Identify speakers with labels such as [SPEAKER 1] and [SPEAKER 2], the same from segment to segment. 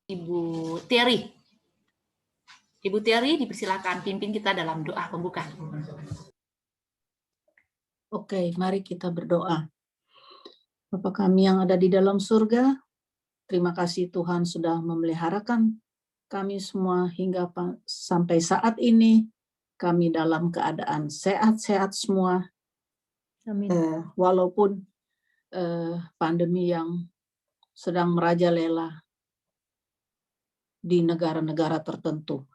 [SPEAKER 1] Ibu Terry. Ibu Terry, dipersilakan pimpin kita dalam doa pembuka.
[SPEAKER 2] Oke, mari kita berdoa. Bapa kami yang ada di dalam surga, terima kasih Tuhan sudah memeliharakan kami semua hingga sampai saat ini. Kami dalam keadaan sehat-sehat semua.
[SPEAKER 3] Amin.
[SPEAKER 2] Walaupun pandemi yang sedang merajalela di negara-negara tertentu.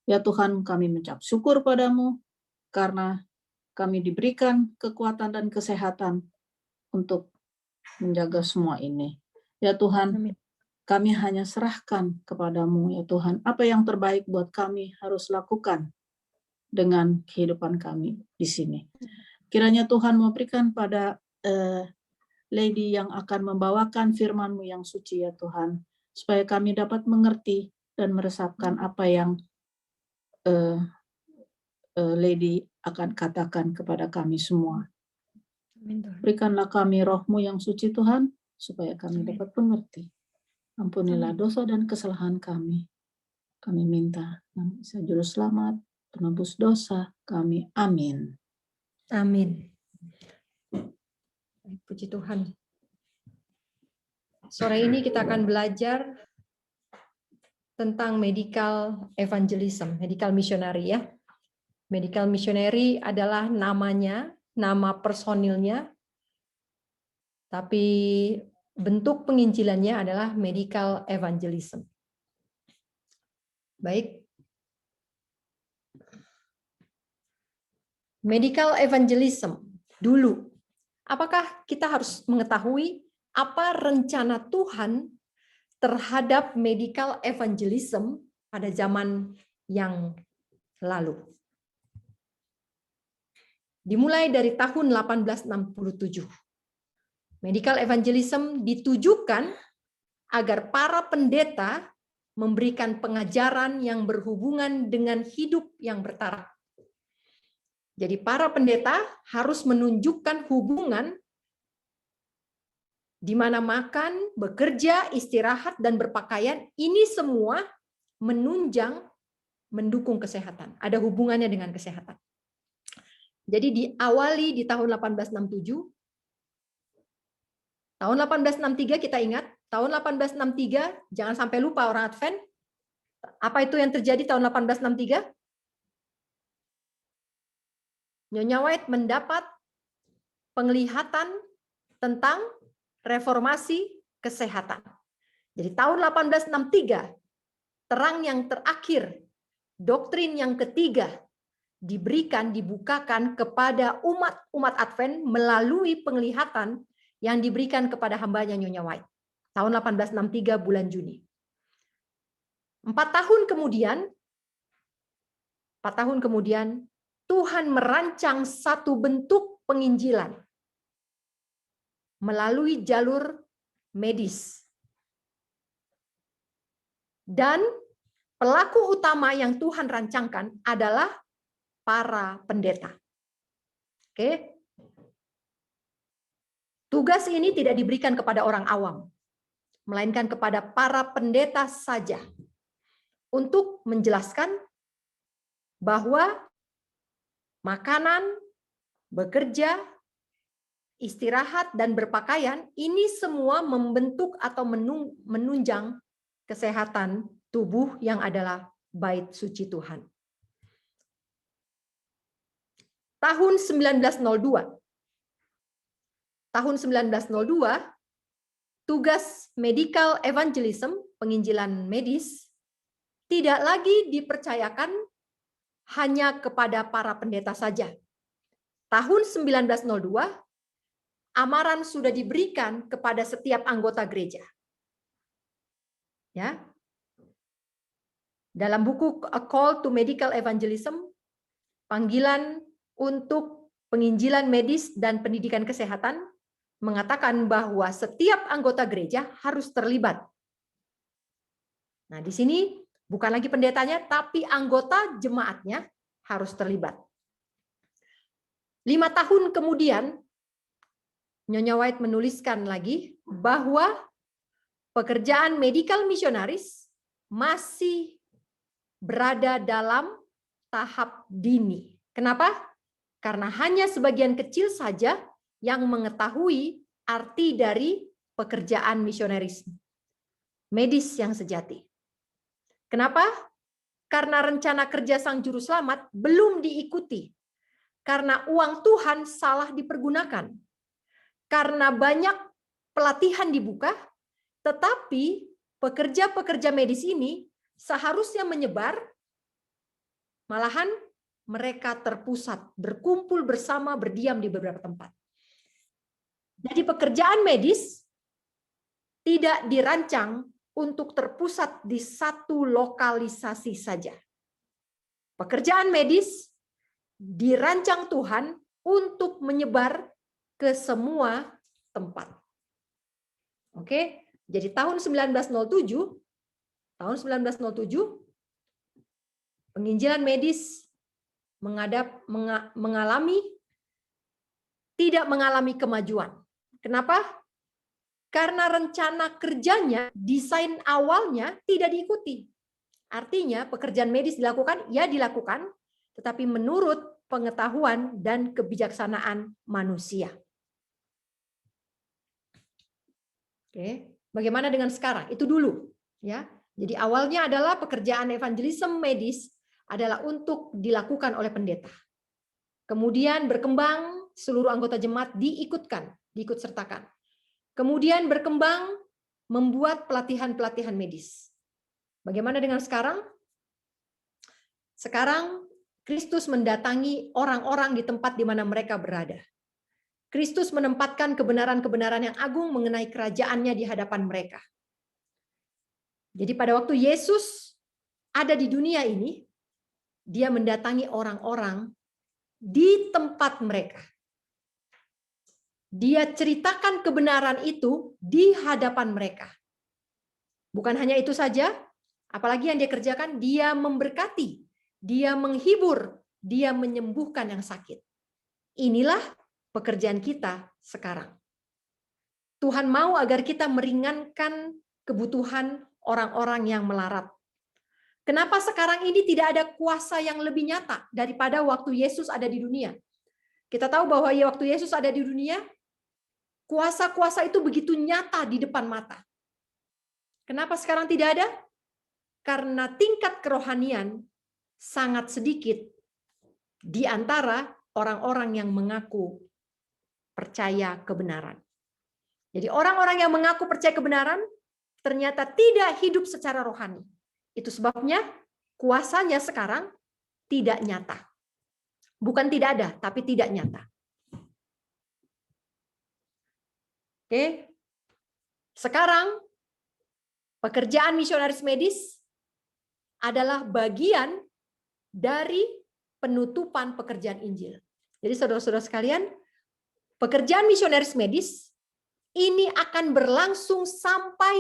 [SPEAKER 2] Ya Tuhan, kami mengucap syukur padamu karena kami diberikan kekuatan dan kesehatan untuk menjaga semua ini. Ya Tuhan,
[SPEAKER 3] Amin.
[SPEAKER 2] kami hanya serahkan kepadamu ya Tuhan. Apa yang terbaik buat kami harus lakukan dengan kehidupan kami di sini. Kiranya Tuhan memberikan pada Lady yang akan membawakan firman-Mu yang suci ya Tuhan, supaya kami dapat mengerti dan meresapkan apa yang Lady akan katakan kepada kami semua. Berikanlah kami roh-Mu yang suci Tuhan, supaya kami dapat mengerti. Ampunilah dosa dan kesalahan kami. Kami minta Nama Isa Juru Selamat, penebus dosa kami. Amin.
[SPEAKER 3] Amin. Puji Tuhan. Sore ini kita akan belajar tentang medical evangelism, medical missionary ya. Medical missionary adalah namanya, nama personilnya, tapi bentuk penginjilannya adalah medical evangelism. Baik. Medical evangelism dulu. Apakah kita harus mengetahui apa rencana Tuhan terhadap medical evangelism pada zaman yang lalu? Dimulai dari tahun 1867. Medical evangelism ditujukan agar para pendeta memberikan pengajaran yang berhubungan dengan hidup yang bertaraf. Jadi para pendeta harus menunjukkan hubungan di mana makan, bekerja, istirahat, dan berpakaian, ini semua menunjang, mendukung kesehatan. Ada hubungannya dengan kesehatan. Jadi diawali di tahun 1867. Tahun 1863 kita ingat, tahun 1863, jangan sampai lupa orang Advent. Apa itu yang terjadi tahun 1863? Nyonya White mendapat penglihatan tentang reformasi kesehatan. Jadi tahun 1863, terang yang terakhir, doktrin yang ketiga dibukakan kepada umat Advent melalui penglihatan yang diberikan kepada hambanya Nyonya White. Tahun 1863 bulan Juni. 4 tahun kemudian, Tuhan merancang satu bentuk penginjilan melalui jalur medis. Dan pelaku utama yang Tuhan rancangkan adalah para pendeta. Oke. Tugas ini tidak diberikan kepada orang awam, melainkan kepada para pendeta saja untuk menjelaskan bahwa makanan, bekerja, istirahat, dan berpakaian ini semua membentuk atau menunjang kesehatan tubuh yang adalah bait suci Tuhan. Tahun 1902, tugas medical evangelism, penginjilan medis, tidak lagi dipercayakan hanya kepada para pendeta saja. Tahun 1902, amaran sudah diberikan kepada setiap anggota gereja. Ya. Dalam buku A Call to Medical Evangelism, panggilan untuk penginjilan medis dan pendidikan kesehatan, mengatakan bahwa setiap anggota gereja harus terlibat. Nah, di sini bukan lagi pendetanya, tapi anggota jemaatnya harus terlibat. 5 tahun kemudian, Nyonya White menuliskan lagi bahwa pekerjaan medical missionaries masih berada dalam tahap dini. Kenapa? Karena hanya sebagian kecil saja yang mengetahui arti dari pekerjaan misionaris medis yang sejati. Kenapa? Karena rencana kerja Sang Juru Selamat belum diikuti. Karena uang Tuhan salah dipergunakan. Karena banyak pelatihan dibuka, tetapi pekerja-pekerja medis ini seharusnya menyebar, malahan mereka terpusat, berkumpul bersama, berdiam di beberapa tempat. Jadi pekerjaan medis tidak dirancang untuk terpusat di satu lokalisasi saja. Pekerjaan medis dirancang Tuhan untuk menyebar ke semua tempat. Oke, jadi tahun 1907 penginjilan medis tidak mengalami kemajuan. Kenapa? Karena rencana kerjanya, desain awalnya tidak diikuti. Artinya pekerjaan medis dilakukan, ya dilakukan, tetapi menurut pengetahuan dan kebijaksanaan manusia. Oke, bagaimana dengan sekarang? Itu dulu, ya. Jadi awalnya adalah pekerjaan evangelisme medis adalah untuk dilakukan oleh pendeta. Kemudian berkembang, seluruh anggota jemaat diikut sertakan. Kemudian berkembang membuat pelatihan-pelatihan medis. Bagaimana dengan sekarang? Sekarang Kristus mendatangi orang-orang di tempat di mana mereka berada. Kristus menempatkan kebenaran-kebenaran yang agung mengenai kerajaannya di hadapan mereka. Jadi pada waktu Yesus ada di dunia ini, dia mendatangi orang-orang di tempat mereka. Dia ceritakan kebenaran itu di hadapan mereka. Bukan hanya itu saja, apalagi yang dia kerjakan, dia memberkati, dia menghibur, dia menyembuhkan yang sakit. Inilah pekerjaan kita sekarang. Tuhan mau agar kita meringankan kebutuhan orang-orang yang melarat. Kenapa sekarang ini tidak ada kuasa yang lebih nyata daripada waktu Yesus ada di dunia? Kita tahu bahwa waktu Yesus ada di dunia, kuasa-kuasa itu begitu nyata di depan mata. Kenapa sekarang tidak ada? Karena tingkat kerohanian sangat sedikit di antara orang-orang yang mengaku percaya kebenaran. Jadi orang-orang yang mengaku percaya kebenaran ternyata tidak hidup secara rohani. Itu sebabnya kuasanya sekarang tidak nyata. Bukan tidak ada, tapi tidak nyata. Oke. Sekarang pekerjaan misionaris medis adalah bagian dari penutupan pekerjaan Injil. Jadi saudara-saudara sekalian, pekerjaan misionaris medis ini akan berlangsung sampai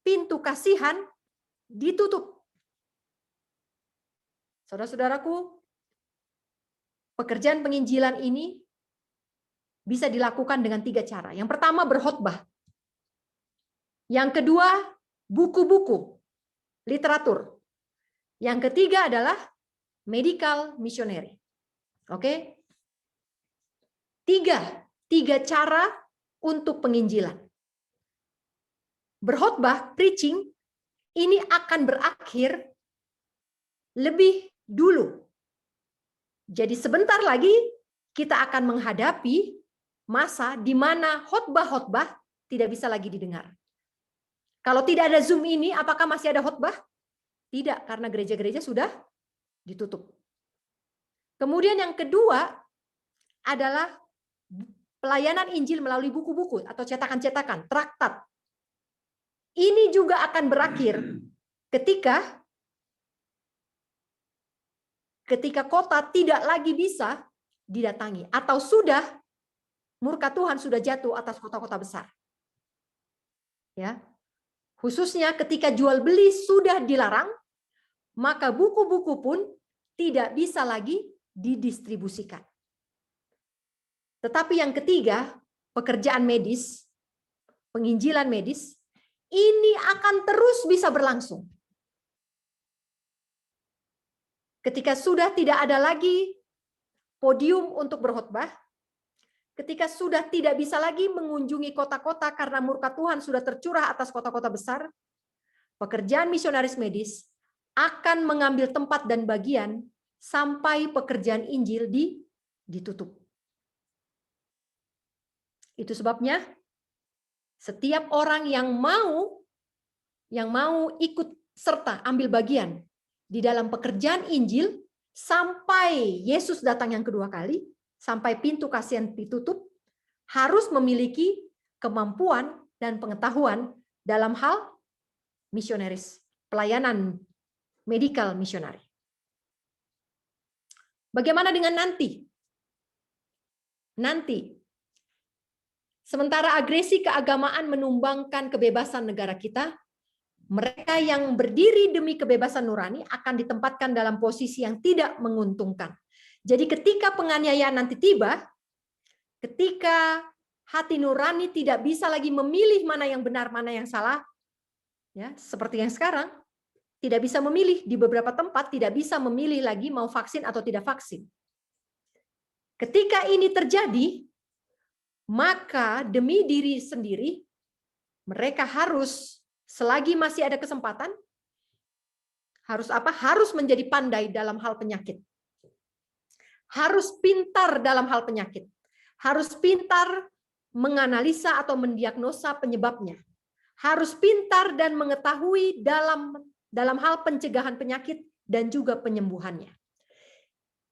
[SPEAKER 3] pintu kasihan ditutup. Saudara-saudaraku, pekerjaan penginjilan ini bisa dilakukan dengan 3 cara. Yang pertama berkhotbah. Yang kedua buku-buku, literatur. Yang ketiga adalah medical missionary. Oke? 3 cara untuk penginjilan. Berkhotbah, preaching, ini akan berakhir lebih dulu. Jadi sebentar lagi kita akan menghadapi masa di mana khotbah-khotbah tidak bisa lagi didengar. Kalau tidak ada Zoom ini, apakah masih ada khotbah? Tidak, karena gereja-gereja sudah ditutup. Kemudian yang kedua adalah pelayanan Injil melalui buku-buku atau cetakan-cetakan, traktat. Ini juga akan berakhir ketika kota tidak lagi bisa didatangi atau murka Tuhan sudah jatuh atas kota-kota besar. Ya. Khususnya ketika jual beli sudah dilarang, maka buku-buku pun tidak bisa lagi didistribusikan. Tetapi yang ketiga, pekerjaan medis, penginjilan medis, ini akan terus bisa berlangsung. ketika sudah tidak ada lagi podium untuk berkhotbah, ketika sudah tidak bisa lagi mengunjungi kota-kota karena murka Tuhan sudah tercurah atas kota-kota besar, pekerjaan misionaris medis akan mengambil tempat dan bagian sampai pekerjaan Injil ditutup. Itu sebabnya setiap orang yang mau ikut serta ambil bagian di dalam pekerjaan Injil sampai Yesus datang yang kedua kali, sampai pintu kasihan ditutup, harus memiliki kemampuan dan pengetahuan dalam hal misionaris, pelayanan medikal misionari. Bagaimana dengan nanti? Nanti, sementara agresi keagamaan menumbangkan kebebasan negara kita, mereka yang berdiri demi kebebasan nurani akan ditempatkan dalam posisi yang tidak menguntungkan. Jadi ketika penganiayaan nanti tiba, ketika hati nurani tidak bisa lagi memilih mana yang benar, mana yang salah, ya, seperti yang sekarang, tidak bisa memilih di beberapa tempat, tidak bisa memilih lagi mau vaksin atau tidak vaksin. Ketika ini terjadi, maka demi diri sendiri, mereka harus, selagi masih ada kesempatan, harus apa? Harus menjadi pandai dalam hal penyakit. Harus pintar dalam hal penyakit. Harus pintar menganalisa atau mendiagnosa penyebabnya. Harus pintar dan mengetahui dalam hal pencegahan penyakit dan juga penyembuhannya.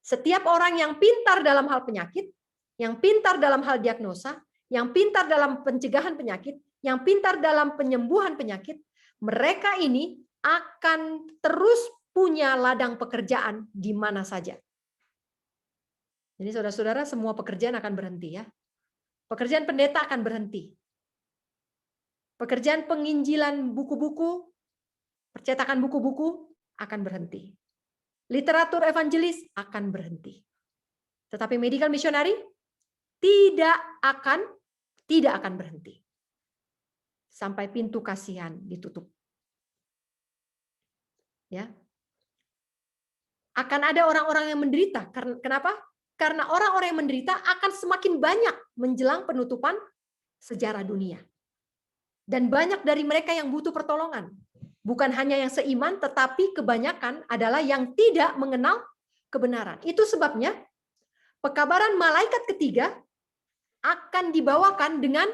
[SPEAKER 3] Setiap orang yang pintar dalam hal penyakit, yang pintar dalam hal diagnosa, yang pintar dalam pencegahan penyakit, yang pintar dalam penyembuhan penyakit, mereka ini akan terus punya ladang pekerjaan di mana saja. Jadi saudara-saudara, semua pekerjaan akan berhenti ya. Pekerjaan pendeta akan berhenti. Pekerjaan penginjilan buku-buku, percetakan buku-buku akan berhenti. Literatur evangelis akan berhenti. Tetapi medical missionary tidak akan berhenti. Sampai pintu kasihan ditutup. Ya. Akan ada orang-orang yang menderita. Kenapa? Karena orang-orang yang menderita akan semakin banyak menjelang penutupan sejarah dunia. Dan banyak dari mereka yang butuh pertolongan. Bukan hanya yang seiman, tetapi kebanyakan adalah yang tidak mengenal kebenaran. Itu sebabnya pekabaran malaikat ketiga akan dibawakan dengan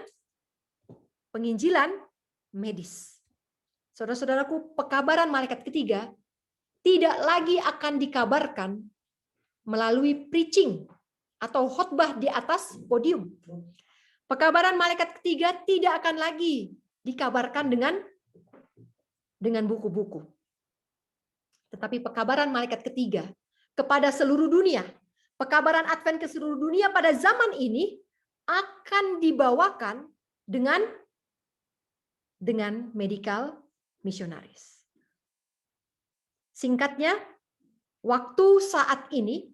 [SPEAKER 3] penginjilan medis. Saudara-saudaraku, pekabaran malaikat ketiga tidak lagi akan dikabarkan melalui preaching atau khotbah di atas podium. Pekabaran malaikat ketiga tidak akan lagi dikabarkan dengan buku-buku. Tetapi pekabaran malaikat ketiga kepada seluruh dunia, pekabaran Advent ke seluruh dunia pada zaman ini akan dibawakan dengan medical missionaries. Singkatnya, waktu saat ini,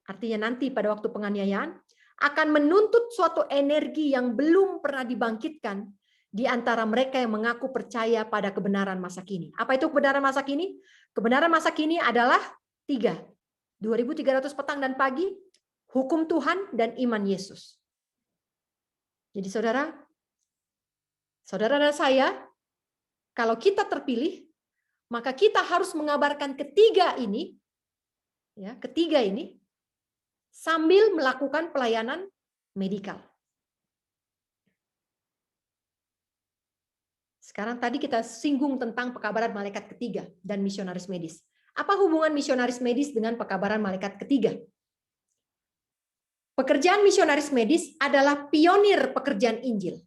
[SPEAKER 3] artinya nanti pada waktu penganiayaan, akan menuntut suatu energi yang belum pernah dibangkitkan di antara mereka yang mengaku percaya pada kebenaran masa kini. Apa itu kebenaran masa kini? Kebenaran masa kini adalah 3. 2300 petang dan pagi, hukum Tuhan dan iman Yesus. Jadi saudara dan saya, kalau kita terpilih, maka kita harus mengabarkan ketiga ini sambil melakukan pelayanan medikal. Sekarang tadi kita singgung tentang pekabaran malaikat ketiga dan misionaris medis. Apa hubungan misionaris medis dengan pekabaran malaikat ketiga? Pekerjaan misionaris medis adalah pionir pekerjaan Injil.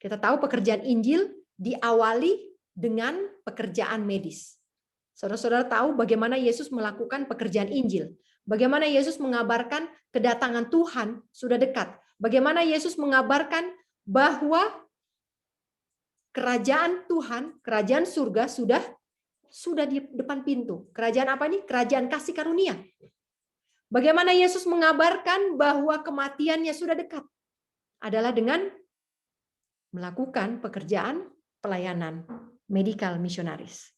[SPEAKER 3] Kita tahu pekerjaan Injil diawali dengan pekerjaan medis. Saudara-saudara tahu bagaimana Yesus melakukan pekerjaan Injil. Bagaimana Yesus mengabarkan kedatangan Tuhan sudah dekat. Bagaimana Yesus mengabarkan bahwa kerajaan Tuhan, kerajaan surga sudah di depan pintu. Kerajaan apa ini? Kerajaan kasih karunia. Bagaimana Yesus mengabarkan bahwa kematiannya sudah dekat? Adalah dengan melakukan pekerjaan pelayanan medical missionaries.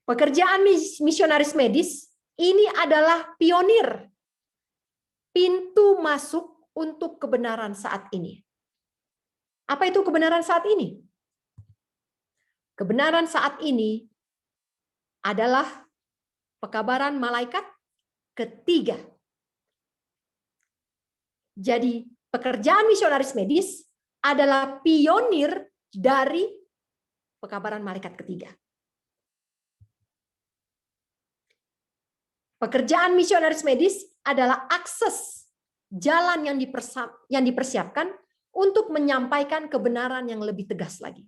[SPEAKER 3] Pekerjaan misionaris medis Ini adalah pionir, pintu masuk untuk kebenaran saat ini. Apa itu kebenaran saat ini? Kebenaran saat ini adalah pekabaran malaikat ketiga. Jadi pekerjaan misionaris medis adalah pionir dari pekabaran malaikat ketiga. Pekerjaan misionaris medis adalah akses jalan yang dipersiapkan untuk menyampaikan kebenaran yang lebih tegas lagi.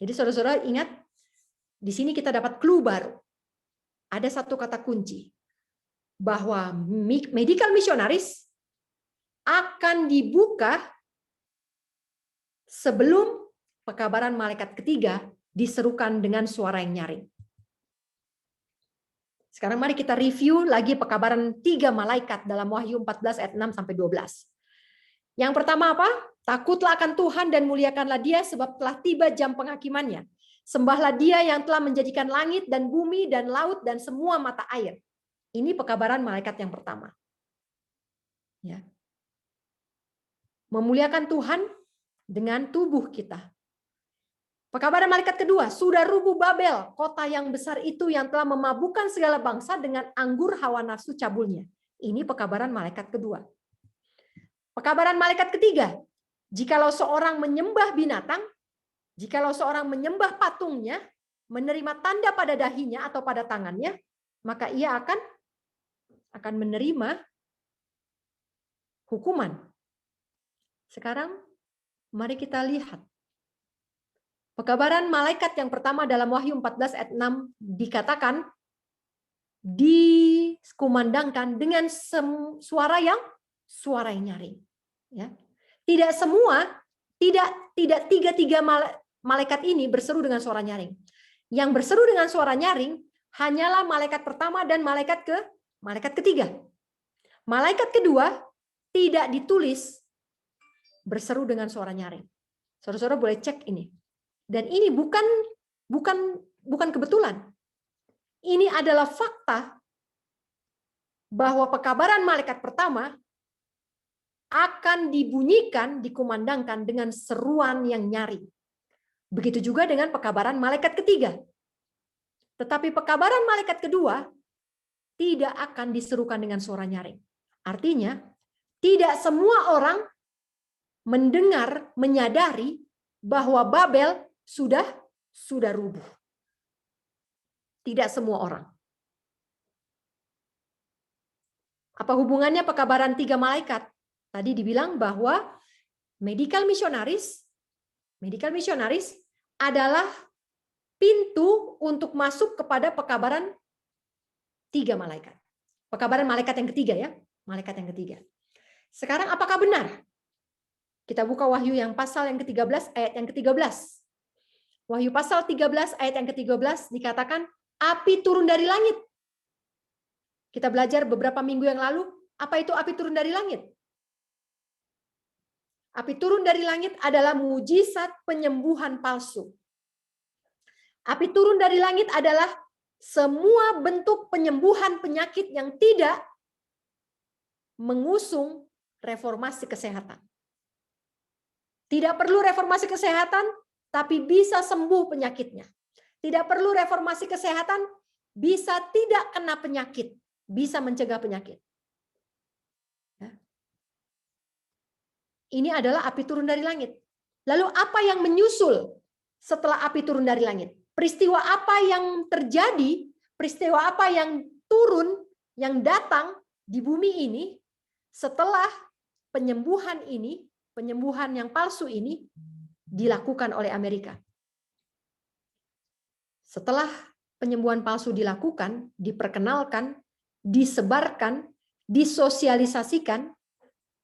[SPEAKER 3] Jadi saudara-saudara ingat, di sini kita dapat clue baru. Ada satu kata kunci, bahwa medical missionaries akan dibuka sebelum pekabaran malaikat ketiga diserukan dengan suara yang nyaring. Sekarang mari kita review lagi pekabaran 3 malaikat dalam Wahyu 14 ayat 6 sampai 12. Yang pertama apa? Takutlah akan Tuhan dan muliakanlah Dia sebab telah tiba jam penghakimannya. Sembahlah Dia yang telah menjadikan langit dan bumi dan laut dan semua mata air. Ini pekabaran malaikat yang pertama. Ya. Memuliakan Tuhan dengan tubuh kita. Pekabaran malaikat kedua, sudah rubuh Babel, kota yang besar itu yang telah memabukkan segala bangsa dengan anggur hawa nafsu cabulnya. Ini pekabaran malaikat kedua. Pekabaran malaikat ketiga, jikalau seorang menyembah binatang, jikalau seorang menyembah patungnya, menerima tanda pada dahinya atau pada tangannya, maka ia akan menerima hukuman. Sekarang mari kita lihat. Pekabaran malaikat yang pertama dalam Wahyu 14 ayat 6 dikatakan dikumandangkan dengan suara yang nyaring. Ya. Tidak semua, tidak tiga malaikat ini berseru dengan suara nyaring. Yang berseru dengan suara nyaring hanyalah malaikat pertama dan malaikat ketiga. Malaikat kedua tidak ditulis berseru dengan suara nyaring. Saudara-saudara boleh cek ini. Dan ini bukan kebetulan. Ini adalah fakta bahwa pekabaran malaikat pertama akan dibunyikan, dikumandangkan dengan seruan yang nyaring. Begitu juga dengan pekabaran malaikat ketiga. Tetapi pekabaran malaikat kedua tidak akan diserukan dengan suara nyaring. Artinya, tidak semua orang mendengar, menyadari bahwa Babel sudah rubuh. Tidak semua orang. Apa hubungannya pekabaran 3 malaikat? Tadi dibilang bahwa medical missionaries adalah pintu untuk masuk kepada pekabaran 3 malaikat. Pekabaran malaikat yang ketiga ya, malaikat yang ketiga. Sekarang apakah benar? Kita buka Wahyu yang pasal yang ke-13 ayat yang ke-13. Wahyu pasal 13 ayat yang ke-13 dikatakan api turun dari langit. Kita belajar beberapa minggu yang lalu, apa itu api turun dari langit? Api turun dari langit adalah mujizat penyembuhan palsu. Api turun dari langit adalah semua bentuk penyembuhan penyakit yang tidak mengusung reformasi kesehatan. Tidak perlu reformasi kesehatan, tapi bisa sembuh penyakitnya. Tidak perlu reformasi kesehatan, bisa tidak kena penyakit, bisa mencegah penyakit. Ya. Ini adalah api turun dari langit. Lalu apa yang menyusul setelah api turun dari langit? Peristiwa apa yang terjadi, peristiwa apa yang turun, yang datang di bumi ini setelah penyembuhan ini, penyembuhan yang palsu ini dilakukan oleh Amerika. Setelah penyembuhan palsu dilakukan, diperkenalkan, disebarkan, disosialisasikan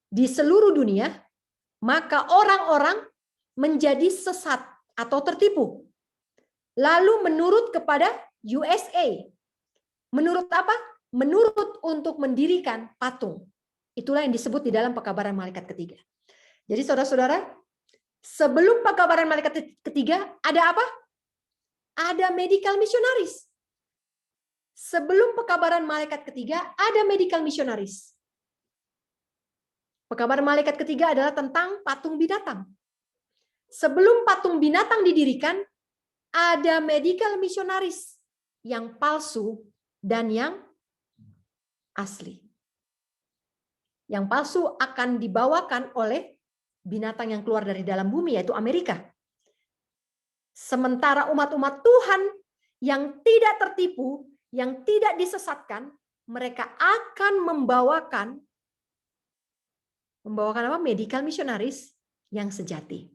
[SPEAKER 3] di seluruh dunia, maka orang-orang menjadi sesat atau tertipu. Lalu menurut kepada USA. Menurut apa? Menurut untuk mendirikan patung. Itulah yang disebut di dalam pekabaran malaikat ketiga. Jadi saudara-saudara, sebelum pekabaran malaikat ketiga, ada apa? Ada medical missionaries. sebelum pekabaran malaikat ketiga ada medical missionaries. Pekabaran malaikat ketiga adalah tentang patung binatang. Sebelum patung binatang didirikan, ada medical missionaries yang palsu dan yang asli. Yang palsu akan dibawakan oleh binatang yang keluar dari dalam bumi, yaitu Amerika. Sementara umat-umat Tuhan yang tidak tertipu, yang tidak disesatkan, mereka akan membawakan apa? Medical missionaries yang sejati.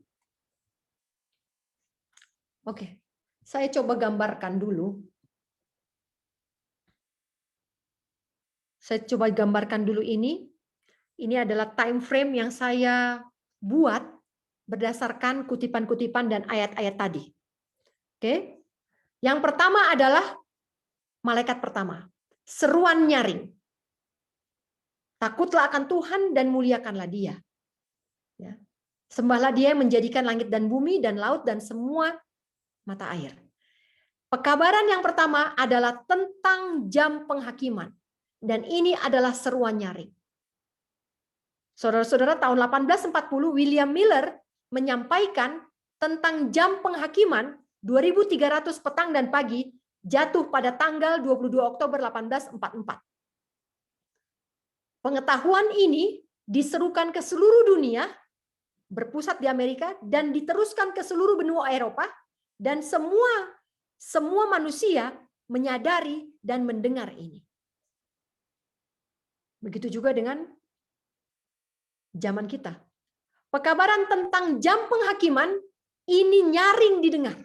[SPEAKER 3] Oke, saya coba gambarkan dulu. Saya coba gambarkan dulu ini. Ini adalah time frame yang saya buat berdasarkan kutipan-kutipan dan ayat-ayat tadi. Oke. Yang pertama adalah malaikat pertama. Seruan nyaring. Takutlah akan Tuhan dan muliakanlah Dia. Ya. Sembahlah Dia yang menjadikan langit dan bumi dan laut dan semua mata air. Pekabaran yang pertama adalah tentang jam penghakiman. Dan ini adalah seruan nyaring. Saudara-saudara, tahun 1840 William Miller menyampaikan tentang jam penghakiman 2300 petang dan pagi jatuh pada tanggal 22 Oktober 1844. Pengetahuan ini diserukan ke seluruh dunia, berpusat di Amerika, dan diteruskan ke seluruh benua Eropa, dan semua manusia menyadari dan mendengar ini. Begitu juga dengan zaman kita. Pekabaran tentang jam penghakiman ini nyaring didengar.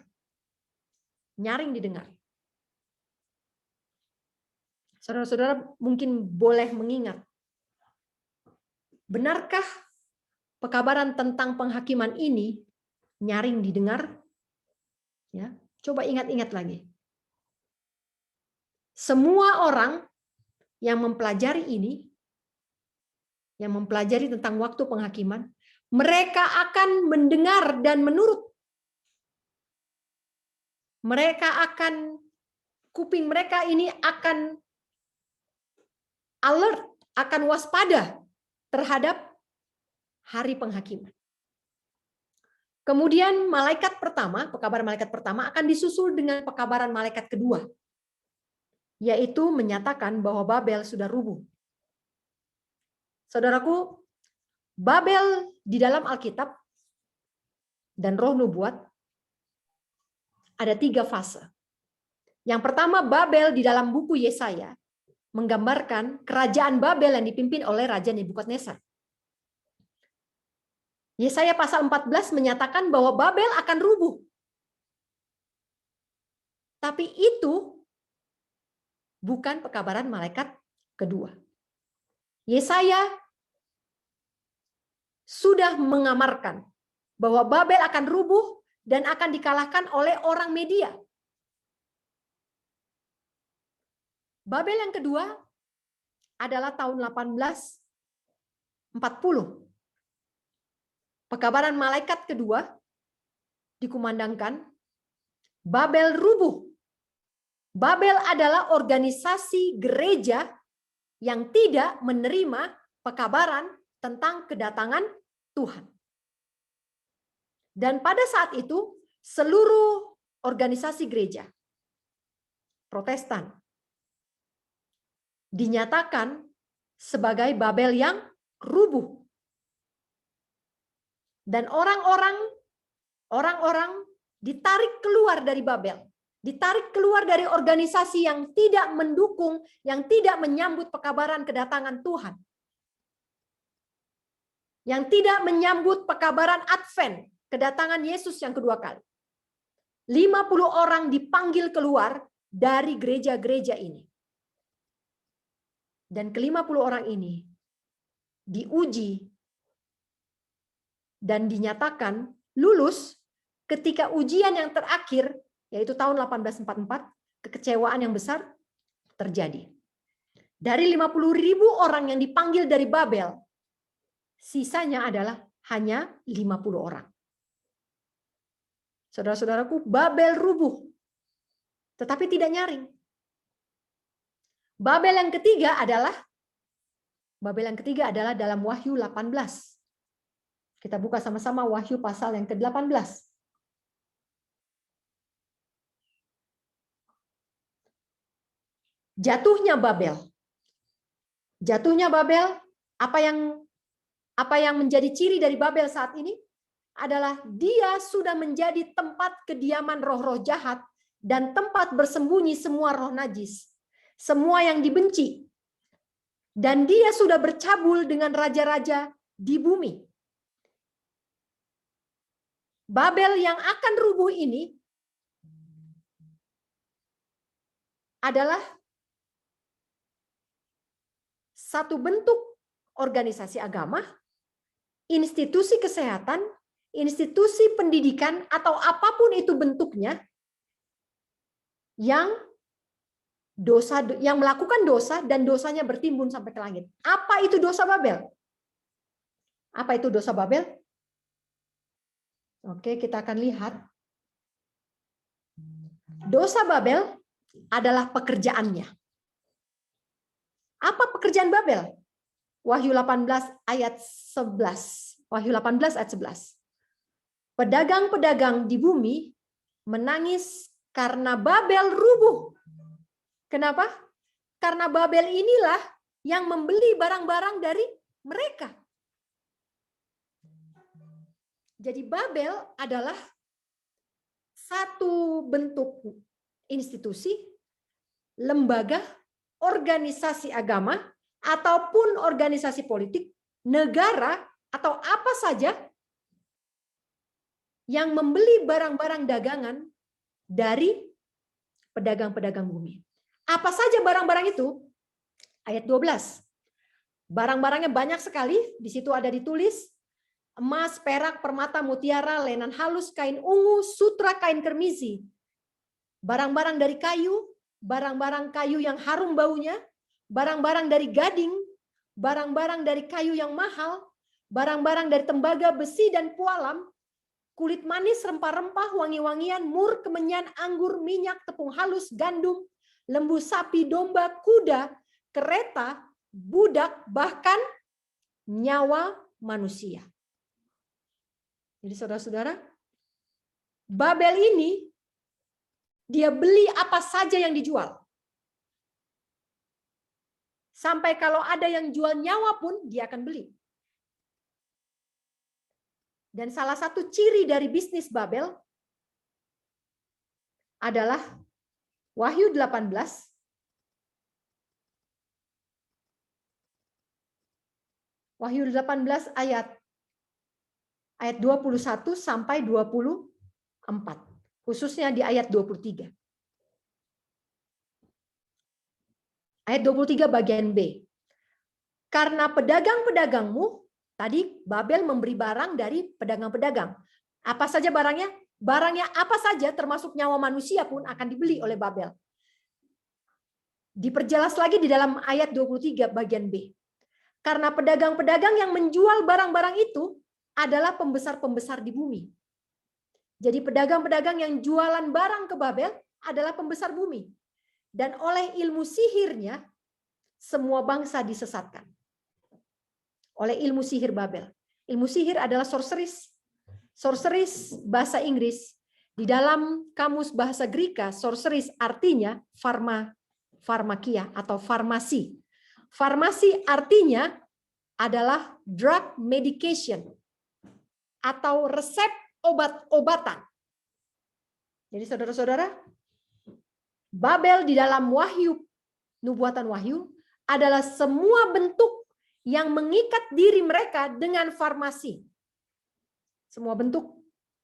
[SPEAKER 3] Nyaring didengar. Saudara-saudara mungkin boleh mengingat. Benarkah pekabaran tentang penghakiman ini nyaring didengar? Ya, coba ingat-ingat lagi. Semua orang yang mempelajari ini, yang mempelajari tentang waktu penghakiman, mereka akan mendengar dan menurut. Mereka akan, kuping mereka ini akan alert, akan waspada terhadap hari penghakiman. Kemudian malaikat pertama, pekabaran malaikat pertama akan disusul dengan pekabaran malaikat kedua, yaitu menyatakan bahwa Babel sudah rubuh. Saudaraku, Babel di dalam Alkitab dan Roh Nubuat ada 3 fase. Yang pertama, Babel di dalam buku Yesaya menggambarkan kerajaan Babel yang dipimpin oleh Raja Nebukadnezar. Yesaya pasal 14 menyatakan bahwa Babel akan rubuh. Tapi itu bukan pekabaran malaikat kedua. Yesaya sudah mengamarkan bahwa Babel akan rubuh dan akan dikalahkan oleh orang Media. Babel yang kedua adalah tahun 1840. Pekabaran malaikat kedua dikumandangkan Babel rubuh. Babel adalah organisasi gereja yang tidak menerima pekabaran tentang kedatangan Tuhan. Dan pada saat itu seluruh organisasi gereja Protestan dinyatakan sebagai Babel yang rubuh. Dan orang-orang ditarik keluar dari Babel, ditarik keluar dari organisasi yang tidak mendukung, yang tidak menyambut pekabaran kedatangan Tuhan. Yang tidak menyambut pekabaran Advent, kedatangan Yesus yang kedua kali. 50 orang dipanggil keluar dari gereja-gereja ini. Dan ke-50 orang ini diuji dan dinyatakan lulus ketika ujian yang terakhir, yaitu tahun 1844, kekecewaan yang besar terjadi. Dari 50.000 orang yang dipanggil dari Babel, sisanya adalah hanya 50 orang. Saudara-saudaraku, Babel rubuh, tetapi tidak nyaring. Babel yang ketiga adalah dalam Wahyu 18. Kita buka sama-sama Wahyu pasal yang ke-18. Jatuhnya Babel. Jatuhnya Babel, apa yang menjadi ciri dari Babel saat ini adalah dia sudah menjadi tempat kediaman roh-roh jahat dan tempat bersembunyi semua roh najis, semua yang dibenci. Dan dia sudah bercabul dengan raja-raja di bumi. Babel yang akan rubuh ini adalah satu bentuk organisasi agama, institusi kesehatan, institusi pendidikan, atau apapun itu bentuknya, yang melakukan dosa dan dosanya bertimbun sampai ke langit. Apa itu dosa Babel? Apa itu dosa Babel? Oke, kita akan lihat. Dosa Babel adalah pekerjaannya. Apa pekerjaan Babel? Wahyu 18 ayat 11. Wahyu 18 ayat 11. Pedagang-pedagang di bumi menangis karena Babel rubuh. Kenapa? Karena Babel inilah yang membeli barang-barang dari mereka. Jadi Babel adalah satu bentuk institusi, lembaga, organisasi agama, ataupun organisasi politik, negara, atau apa saja yang membeli barang-barang dagangan dari pedagang-pedagang bumi. Apa saja barang-barang itu? Ayat 12. Barang-barangnya banyak sekali, di situ ada ditulis emas, perak, permata, mutiara, lenan halus, kain ungu, sutra, kain kermisi. Barang-barang dari kayu, barang-barang kayu yang harum baunya, barang-barang dari gading, barang-barang dari kayu yang mahal, barang-barang dari tembaga, besi, dan pualam, kulit manis, rempah-rempah, wangi-wangian, mur, kemenyan, anggur, minyak, tepung halus, gandum, lembu sapi, domba, kuda, kereta, budak, bahkan nyawa manusia. Jadi saudara-saudara, Babel ini dia beli apa saja yang dijual. Sampai kalau ada yang jual nyawa pun dia akan beli. Dan salah satu ciri dari bisnis Babel adalah Wahyu 18 ayat 21 sampai 24. Khususnya di ayat 23. Ayat 23 bagian B. Karena pedagang-pedagangmu, tadi Babel memberi barang dari pedagang-pedagang. Apa saja barangnya? Barangnya apa saja termasuk nyawa manusia pun akan dibeli oleh Babel. Diperjelas lagi di dalam ayat 23 bagian B. Karena pedagang-pedagang yang menjual barang-barang itu adalah pembesar-pembesar di bumi. Jadi pedagang-pedagang yang jualan barang ke Babel adalah pembesar bumi. Dan oleh ilmu sihirnya, semua bangsa disesatkan. Oleh ilmu sihir Babel. Ilmu sihir adalah sorceries. Sorceries bahasa Inggris. Di dalam kamus bahasa Greka, sorceries artinya farmakia atau farmasi. Farmasi artinya adalah drug medication atau resep obat-obatan. Jadi saudara-saudara, Babel di dalam Wahyu, nubuatan Wahyu, adalah semua bentuk yang mengikat diri mereka dengan farmasi. Semua bentuk,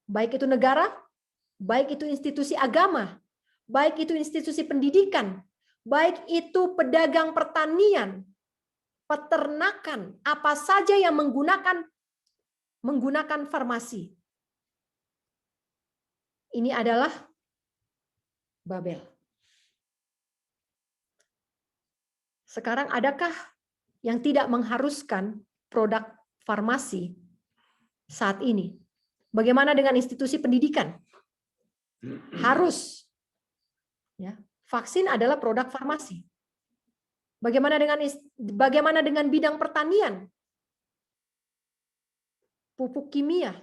[SPEAKER 3] baik itu negara, baik itu institusi agama, baik itu institusi pendidikan, baik itu pedagang pertanian, peternakan, apa saja yang menggunakan farmasi. Ini adalah Babel. Sekarang adakah yang tidak mengharuskan produk farmasi saat ini? Bagaimana dengan institusi pendidikan? Harus. Ya, vaksin adalah produk farmasi. Bagaimana dengan bidang pertanian? Pupuk kimia,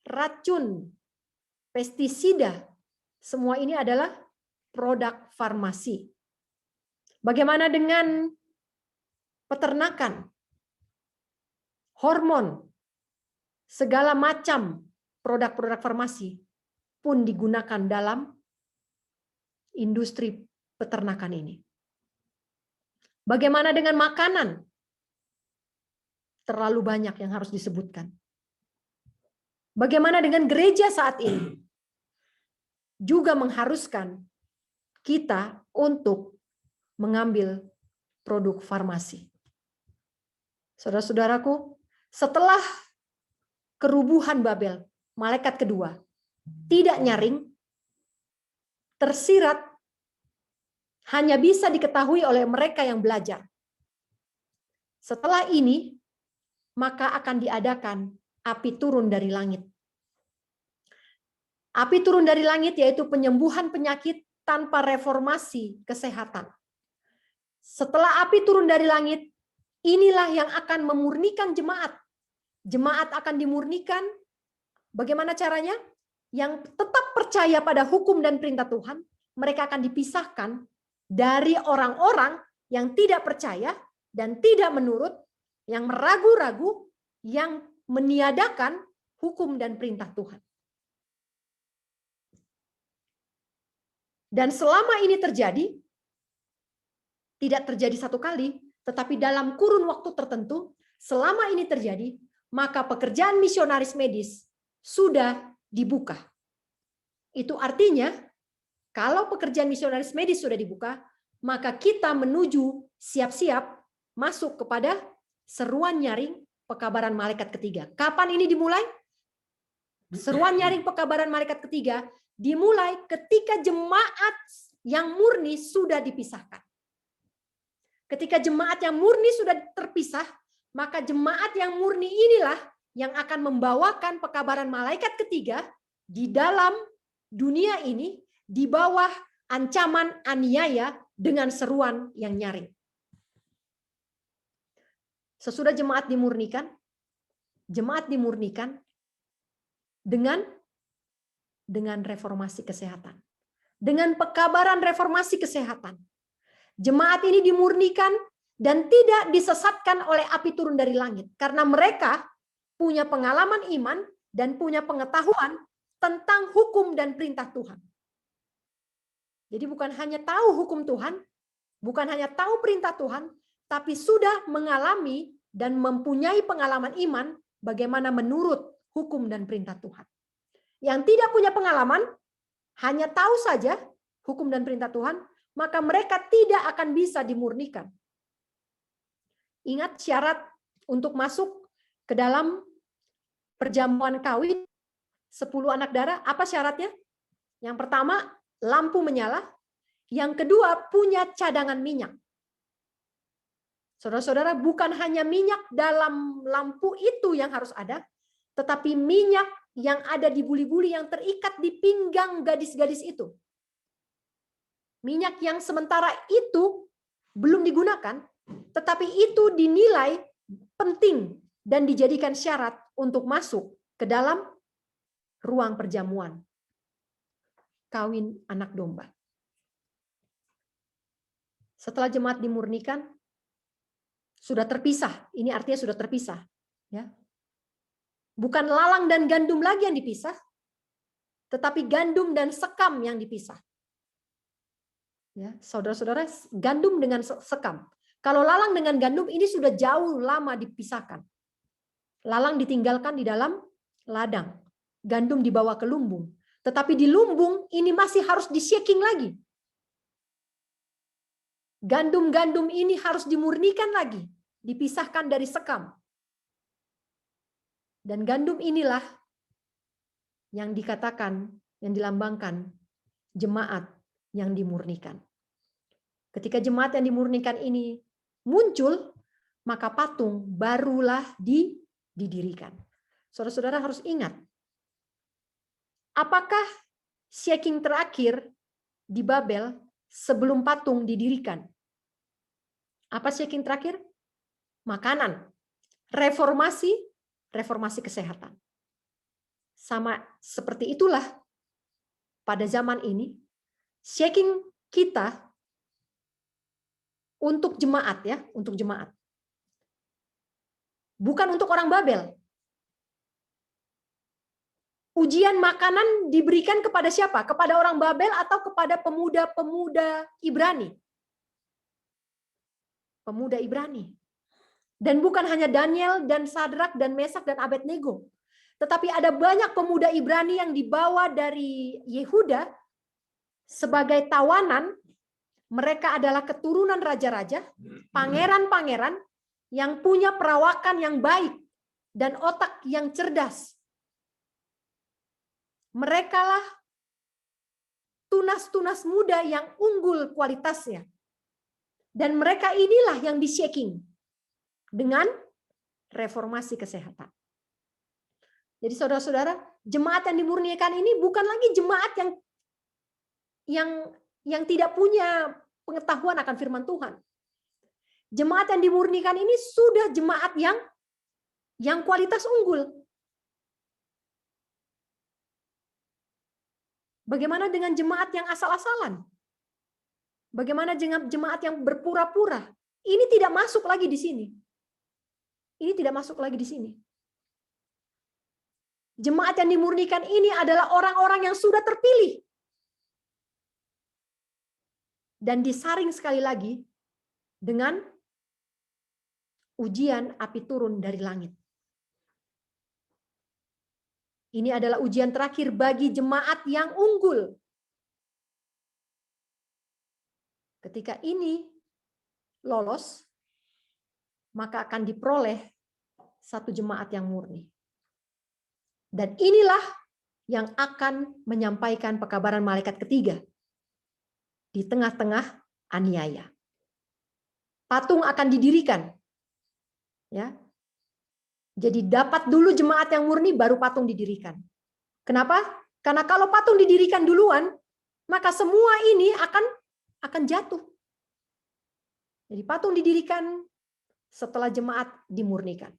[SPEAKER 3] racun, pestisida, semua ini adalah produk farmasi. Bagaimana dengan peternakan, hormon, segala macam produk-produk farmasi pun digunakan dalam industri peternakan ini. Bagaimana dengan makanan? Terlalu banyak yang harus disebutkan. Bagaimana dengan gereja saat ini? Juga mengharuskan kita untuk mengambil produk farmasi. Saudara-saudaraku, setelah kerubuhan Babel, malaikat kedua tidak nyaring, tersirat, hanya bisa diketahui oleh mereka yang belajar. Setelah ini, maka akan diadakan api turun dari langit. Api turun dari langit yaitu penyembuhan penyakit tanpa reformasi kesehatan. Setelah api turun dari langit, inilah yang akan memurnikan jemaat. Jemaat akan dimurnikan. Bagaimana caranya? Yang tetap percaya pada hukum dan perintah Tuhan, mereka akan dipisahkan dari orang-orang yang tidak percaya dan tidak menurut, yang meragu-ragu, yang meniadakan hukum dan perintah Tuhan. Dan selama ini terjadi, tidak terjadi satu kali, tetapi dalam kurun waktu tertentu, selama ini terjadi, maka pekerjaan misionaris medis sudah dibuka. Itu artinya, kalau pekerjaan misionaris medis sudah dibuka, maka kita menuju siap-siap masuk kepada seruan nyaring pekabaran malaikat ketiga. Kapan ini dimulai? Seruan nyaring pekabaran malaikat ketiga dimulai ketika jemaat yang murni sudah dipisahkan. Ketika jemaat yang murni sudah terpisah, maka jemaat yang murni inilah yang akan membawakan pekabaran malaikat ketiga di dalam dunia ini di bawah ancaman aniaya dengan seruan yang nyaring. Sesudah jemaat dimurnikan dengan reformasi kesehatan. Dengan pekabaran reformasi kesehatan. Jemaat ini dimurnikan dan tidak disesatkan oleh api turun dari langit. Karena mereka punya pengalaman iman dan punya pengetahuan tentang hukum dan perintah Tuhan. Jadi bukan hanya tahu hukum Tuhan, bukan hanya tahu perintah Tuhan, tapi sudah mengalami dan mempunyai pengalaman iman bagaimana menurut hukum dan perintah Tuhan. Yang tidak punya pengalaman, hanya tahu saja hukum dan perintah Tuhan, maka mereka tidak akan bisa dimurnikan. Ingat syarat untuk masuk ke dalam perjamuan kawin 10 anak darah, apa syaratnya? Yang pertama, lampu menyala. Yang kedua, punya cadangan minyak. Saudara-saudara, bukan hanya minyak dalam lampu itu yang harus ada, tetapi minyak yang ada di buli-buli yang terikat di pinggang gadis-gadis itu. Minyak yang sementara itu belum digunakan, tetapi itu dinilai penting dan dijadikan syarat untuk masuk ke dalam ruang perjamuan kawin anak domba. Setelah jemaat dimurnikan, sudah terpisah. Ini artinya sudah terpisah. Ya. Bukan lalang dan gandum lagi yang dipisah, tetapi gandum dan sekam yang dipisah. Ya, saudara-saudara, gandum dengan sekam. Kalau lalang dengan gandum ini sudah jauh lama dipisahkan. Lalang ditinggalkan di dalam ladang. Gandum dibawa ke lumbung. Tetapi di lumbung ini masih harus di-shaking lagi. Gandum-gandum ini harus dimurnikan lagi. Dipisahkan dari sekam. Dan gandum inilah yang dikatakan, yang dilambangkan jemaat yang dimurnikan. Ketika jemaat yang dimurnikan ini muncul, maka patung barulah didirikan. Saudara-saudara harus ingat, apakah shaking terakhir di Babel sebelum patung didirikan? Apa shaking terakhir? Makanan. Reformasi kesehatan. Sama seperti itulah pada zaman ini, shaking kita untuk jemaat ya, untuk jemaat. Bukan untuk orang Babel. Ujian makanan diberikan kepada siapa? Kepada orang Babel atau kepada pemuda-pemuda Ibrani? Pemuda Ibrani. Dan bukan hanya Daniel dan Sadrak dan Mesak dan Abednego. Tetapi ada banyak pemuda Ibrani yang dibawa dari Yehuda sebagai tawanan. Mereka adalah keturunan raja-raja, pangeran-pangeran yang punya perawakan yang baik dan otak yang cerdas. Merekalah tunas-tunas muda yang unggul kualitasnya. Dan mereka inilah yang di-shaking dengan reformasi kesehatan. Jadi saudara-saudara, jemaat yang dimurnikan ini bukan lagi jemaat yang tidak punya pengetahuan akan firman Tuhan. Jemaat yang dimurnikan ini sudah jemaat yang kualitas unggul. Bagaimana dengan jemaat yang asal-asalan? Bagaimana dengan jemaat yang berpura-pura? Ini tidak masuk lagi di sini. Ini tidak masuk lagi di sini. Jemaat yang dimurnikan ini adalah orang-orang yang sudah terpilih. Dan disaring sekali lagi dengan ujian api turun dari langit. Ini adalah ujian terakhir bagi jemaat yang unggul. Ketika ini lolos, maka akan diperoleh satu jemaat yang murni. Dan inilah yang akan menyampaikan pekabaran malaikat ketiga di tengah-tengah aniaya. Patung akan didirikan. Ya. Jadi dapat dulu jemaat yang murni, baru patung didirikan. Kenapa? Karena kalau patung didirikan duluan, maka semua ini akan jatuh. Jadi patung didirikan setelah jemaat dimurnikan.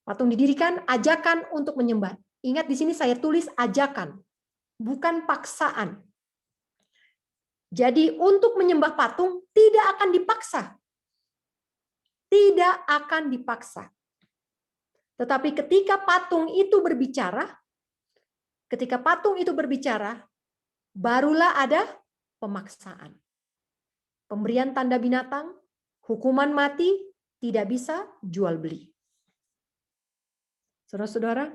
[SPEAKER 3] Patung didirikan, ajakan untuk menyembah. Ingat di sini saya tulis ajakan, bukan paksaan. Jadi untuk menyembah patung tidak akan dipaksa. Tidak akan dipaksa. Tetapi ketika patung itu berbicara, barulah ada pemaksaan. Pemberian tanda binatang, hukuman mati, tidak bisa jual beli. Saudara-saudara,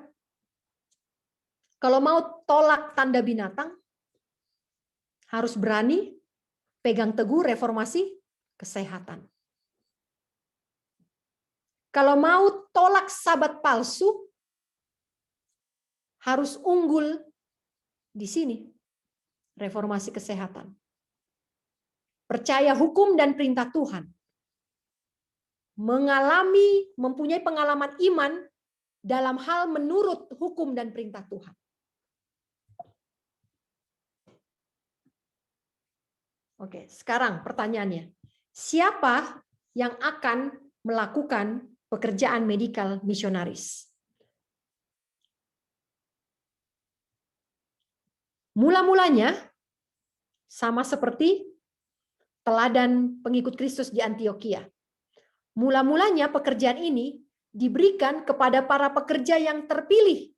[SPEAKER 3] kalau mau tolak tanda binatang, harus berani pegang teguh reformasi kesehatan. Kalau mau tolak sabat palsu, harus unggul di sini, reformasi kesehatan. Percaya hukum dan perintah Tuhan. Mempunyai pengalaman iman dalam hal menurut hukum dan perintah Tuhan. Oke, sekarang pertanyaannya. Siapa yang akan melakukan pekerjaan medikal misionaris? Mula-mulanya sama seperti teladan pengikut Kristus di Antioquia. Mula-mulanya pekerjaan ini diberikan kepada para pekerja yang terpilih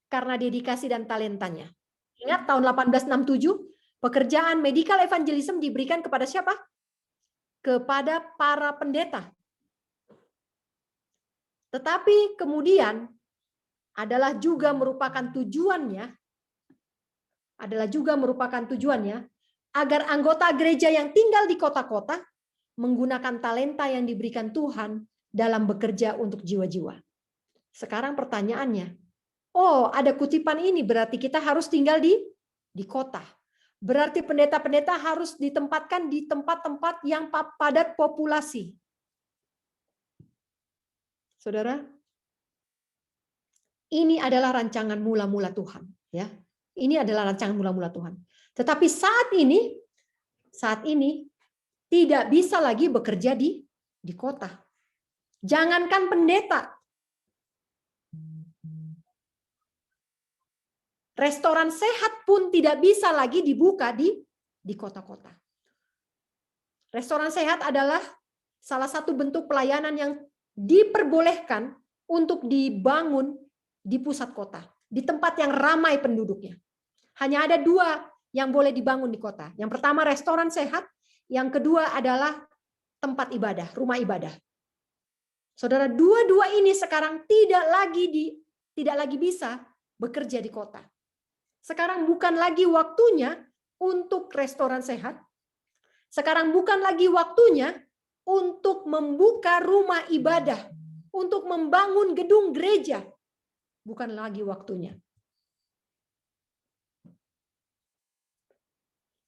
[SPEAKER 3] karena dedikasi dan talentanya. Ingat tahun 1867, pekerjaan medical evangelism diberikan kepada siapa? Kepada para pendeta. Tetapi kemudian adalah juga merupakan tujuannya agar anggota gereja yang tinggal di kota-kota menggunakan talenta yang diberikan Tuhan dalam bekerja untuk jiwa-jiwa. Sekarang pertanyaannya, oh ada kutipan ini berarti kita harus tinggal di kota. Berarti pendeta-pendeta harus ditempatkan di tempat-tempat yang padat populasi. Saudara, ini adalah rancangan mula-mula Tuhan, ya. Ini adalah rancangan mula-mula Tuhan. Tetapi saat ini tidak bisa lagi bekerja di kota. Jangankan pendeta. Restoran sehat pun tidak bisa lagi dibuka di kota-kota. Restoran sehat adalah salah satu bentuk pelayanan yang diperbolehkan untuk dibangun di pusat kota, di tempat yang ramai penduduknya. Hanya ada 2 yang boleh dibangun di kota. Yang pertama restoran sehat, yang kedua adalah tempat ibadah, rumah ibadah. Saudara, dua-dua ini sekarang tidak lagi bisa bekerja di kota. Sekarang bukan lagi waktunya untuk restoran sehat. Sekarang bukan lagi waktunya untuk membuka rumah ibadah, untuk membangun gedung gereja. Bukan lagi waktunya.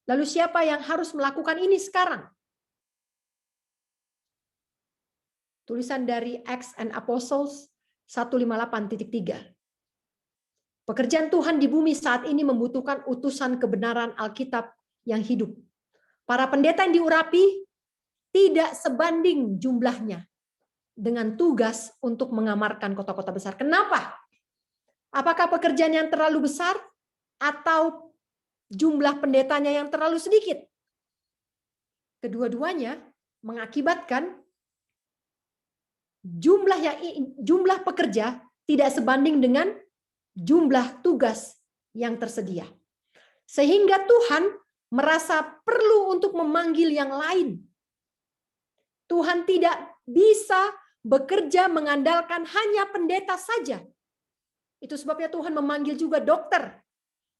[SPEAKER 3] Lalu siapa yang harus melakukan ini sekarang? Tulisan dari Acts and Apostles 158.3. Pekerjaan Tuhan di bumi saat ini membutuhkan utusan kebenaran Alkitab yang hidup. Para pendeta yang diurapi tidak sebanding jumlahnya dengan tugas untuk mengamarkan kota-kota besar. Kenapa? Apakah pekerjaan yang terlalu besar atau jumlah pendetanya yang terlalu sedikit? Kedua-duanya mengakibatkan jumlah pekerja tidak sebanding dengan jumlah tugas yang tersedia. Sehingga Tuhan merasa perlu untuk memanggil yang lain. Tuhan tidak bisa bekerja mengandalkan hanya pendeta saja. Itu sebabnya Tuhan memanggil juga dokter.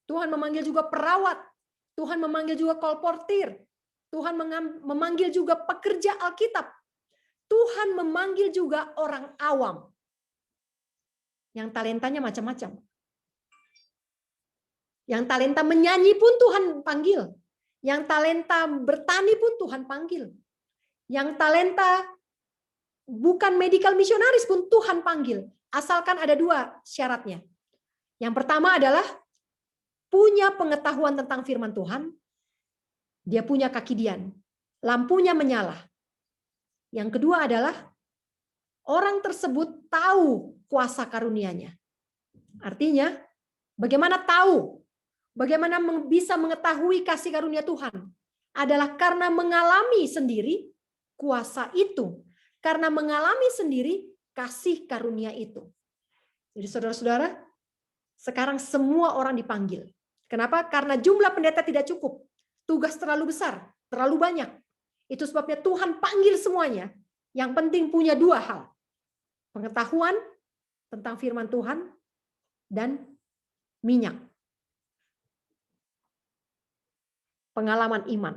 [SPEAKER 3] Tuhan memanggil juga perawat. Tuhan memanggil juga kolportir. Tuhan memanggil juga pekerja Alkitab. Tuhan memanggil juga orang awam. Yang talentanya macam-macam. Yang talenta menyanyi pun Tuhan panggil. Yang talenta bertani pun Tuhan panggil. Yang talenta bukan medical missionaris pun Tuhan panggil. Asalkan ada 2 syaratnya. Yang pertama adalah punya pengetahuan tentang firman Tuhan. Dia punya kakidian. Lampunya menyala. Yang kedua adalah orang tersebut tahu kuasa karunia-Nya. Artinya, bagaimana tahu? Bagaimana bisa mengetahui kasih karunia Tuhan? Adalah karena mengalami sendiri kuasa itu. Karena mengalami sendiri kasih karunia itu. Jadi saudara-saudara, sekarang semua orang dipanggil. Kenapa? Karena jumlah pendeta tidak cukup. Tugas terlalu besar, terlalu banyak. Itu sebabnya Tuhan panggil semuanya. Yang penting punya 2 hal. Pengetahuan tentang firman Tuhan dan minyak. Pengalaman iman.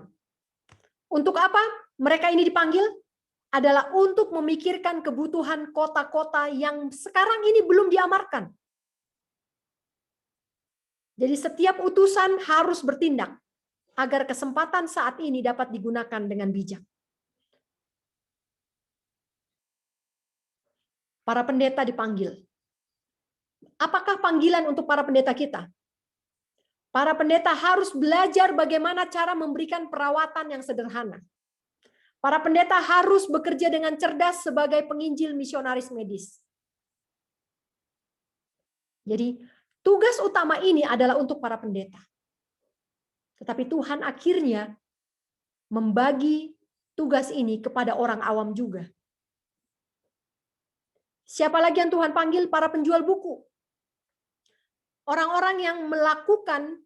[SPEAKER 3] Untuk apa mereka ini dipanggil? Adalah untuk memikirkan kebutuhan kota-kota yang sekarang ini belum diamarkan. Jadi setiap utusan harus bertindak agar kesempatan saat ini dapat digunakan dengan bijak. Para pendeta dipanggil. Apakah panggilan untuk para pendeta kita? Para pendeta harus belajar bagaimana cara memberikan perawatan yang sederhana. Para pendeta harus bekerja dengan cerdas sebagai penginjil misionaris medis. Jadi, tugas utama ini adalah untuk para pendeta. Tetapi Tuhan akhirnya membagi tugas ini kepada orang awam juga. Siapa lagi yang Tuhan panggil? Para penjual buku. Orang-orang yang melakukan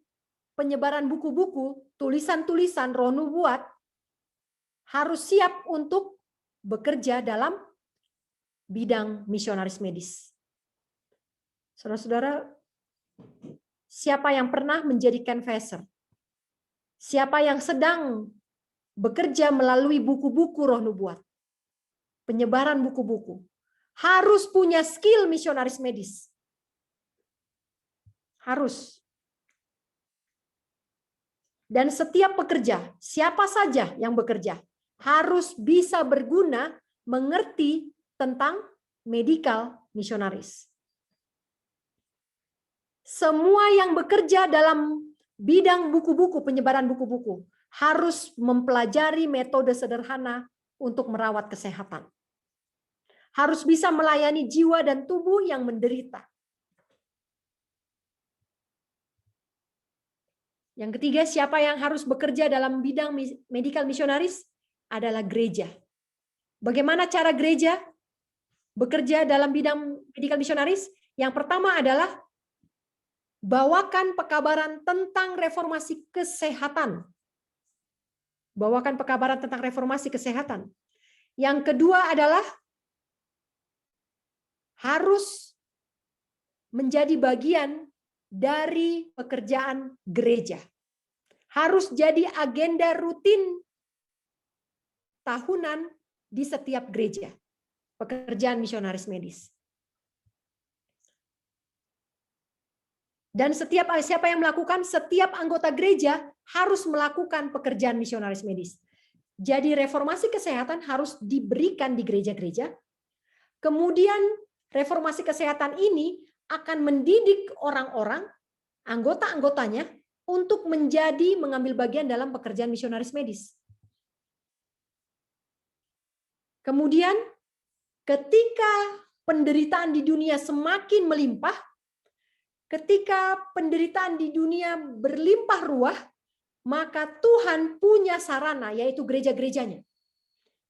[SPEAKER 3] penyebaran buku-buku, tulisan-tulisan roh nubuat, harus siap untuk bekerja dalam bidang misionaris medis. Saudara-saudara, siapa yang pernah menjadi canvasser? Siapa yang sedang bekerja melalui buku-buku roh nubuat? Penyebaran buku-buku. Harus punya skill misionaris medis. Harus. Dan setiap pekerja, siapa saja yang bekerja, harus bisa berguna, mengerti tentang medical misionaris. Semua yang bekerja dalam bidang buku-buku, penyebaran buku-buku, harus mempelajari metode sederhana untuk merawat kesehatan. Harus bisa melayani jiwa dan tubuh yang menderita. Yang ketiga, siapa yang harus bekerja dalam bidang medical missionaries? Adalah gereja. Bagaimana cara gereja bekerja dalam bidang medical missionaries? Yang pertama adalah bawakan pekabaran tentang reformasi kesehatan. Bawakan pekabaran tentang reformasi kesehatan. Yang kedua adalah harus menjadi bagian dari pekerjaan gereja. Harus jadi agenda rutin tahunan di setiap gereja. Pekerjaan misionaris medis. Dan siapa yang melakukan? Setiap anggota gereja harus melakukan pekerjaan misionaris medis. Jadi reformasi kesehatan harus diberikan di gereja-gereja. Kemudian reformasi kesehatan ini akan mendidik orang-orang, anggota-anggotanya, untuk mengambil bagian dalam pekerjaan misionaris medis. Kemudian, ketika penderitaan di dunia semakin melimpah, ketika penderitaan di dunia berlimpah ruah, maka Tuhan punya sarana, yaitu gereja-gerejanya,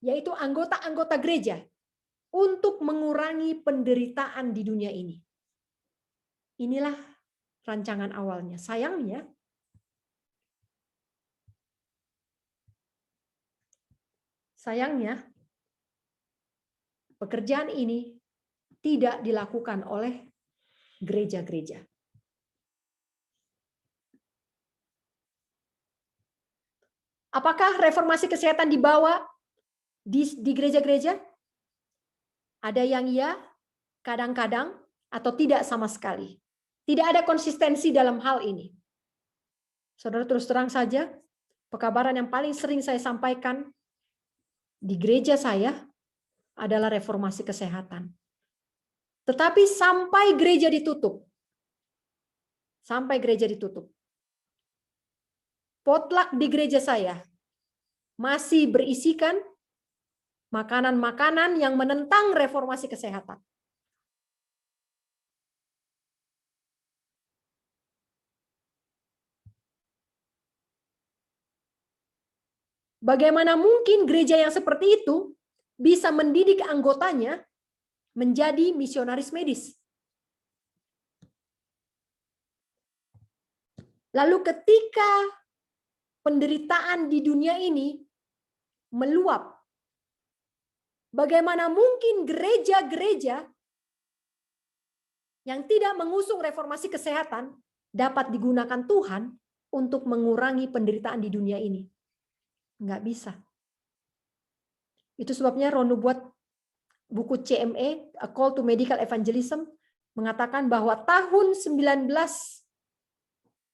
[SPEAKER 3] yaitu anggota-anggota gereja, untuk mengurangi penderitaan di dunia ini. Inilah rancangan awalnya. Sayangnya, pekerjaan ini tidak dilakukan oleh gereja-gereja. Apakah reformasi kesehatan dibawa di gereja-gereja? Ada yang iya, kadang-kadang, atau tidak sama sekali. Tidak ada konsistensi dalam hal ini. Saudara, terus terang saja, pekabaran yang paling sering saya sampaikan di gereja saya adalah reformasi kesehatan. Tetapi sampai gereja ditutup, potluck di gereja saya masih berisikan makanan-makanan yang menentang reformasi kesehatan. Bagaimana mungkin gereja yang seperti itu bisa mendidik anggotanya menjadi misionaris medis? Lalu ketika penderitaan di dunia ini meluap, bagaimana mungkin gereja-gereja yang tidak mengusung reformasi kesehatan dapat digunakan Tuhan untuk mengurangi penderitaan di dunia ini? Nggak bisa. Itu sebabnya Ron buat buku CME, A Call to Medical Evangelism, mengatakan bahwa tahun 1907,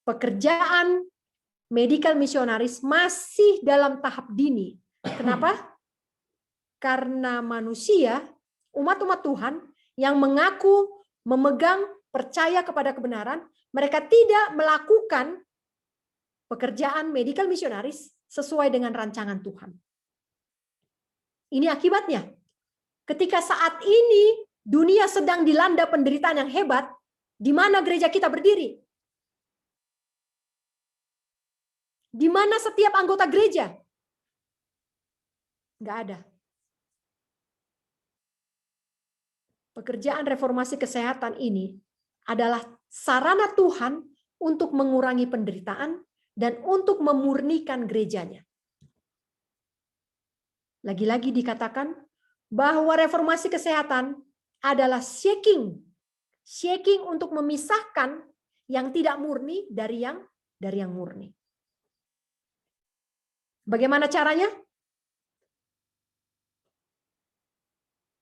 [SPEAKER 3] pekerjaan medical missionaries masih dalam tahap dini. Kenapa? Karena manusia, umat-umat Tuhan yang mengaku memegang, percaya kepada kebenaran, mereka tidak melakukan pekerjaan medical missionaries sesuai dengan rancangan Tuhan. Ini akibatnya. Ketika saat ini dunia sedang dilanda penderitaan yang hebat, di mana gereja kita berdiri? Di mana setiap anggota gereja? Nggak ada. Pekerjaan reformasi kesehatan ini adalah sarana Tuhan untuk mengurangi penderitaan dan untuk memurnikan gerejanya. Lagi-lagi dikatakan bahwa reformasi kesehatan adalah shaking untuk memisahkan yang tidak murni dari yang murni. Bagaimana caranya?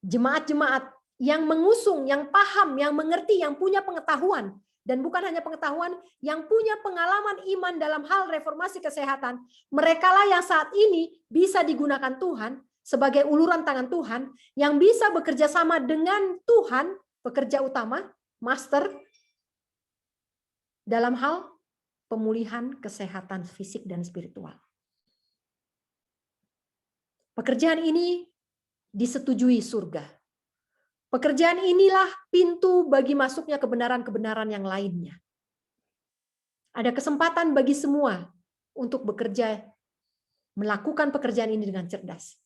[SPEAKER 3] Jemaat-jemaat yang mengusung, yang paham, yang mengerti, yang punya pengetahuan, dan bukan hanya pengetahuan, yang punya pengalaman iman dalam hal reformasi kesehatan, merekalah yang saat ini bisa digunakan Tuhan sebagai uluran tangan Tuhan, yang bisa bekerja sama dengan Tuhan, pekerja utama, master, dalam hal pemulihan kesehatan fisik dan spiritual. Pekerjaan ini disetujui surga. Pekerjaan inilah pintu bagi masuknya kebenaran-kebenaran yang lainnya. Ada kesempatan bagi semua untuk bekerja, melakukan pekerjaan ini dengan cerdas.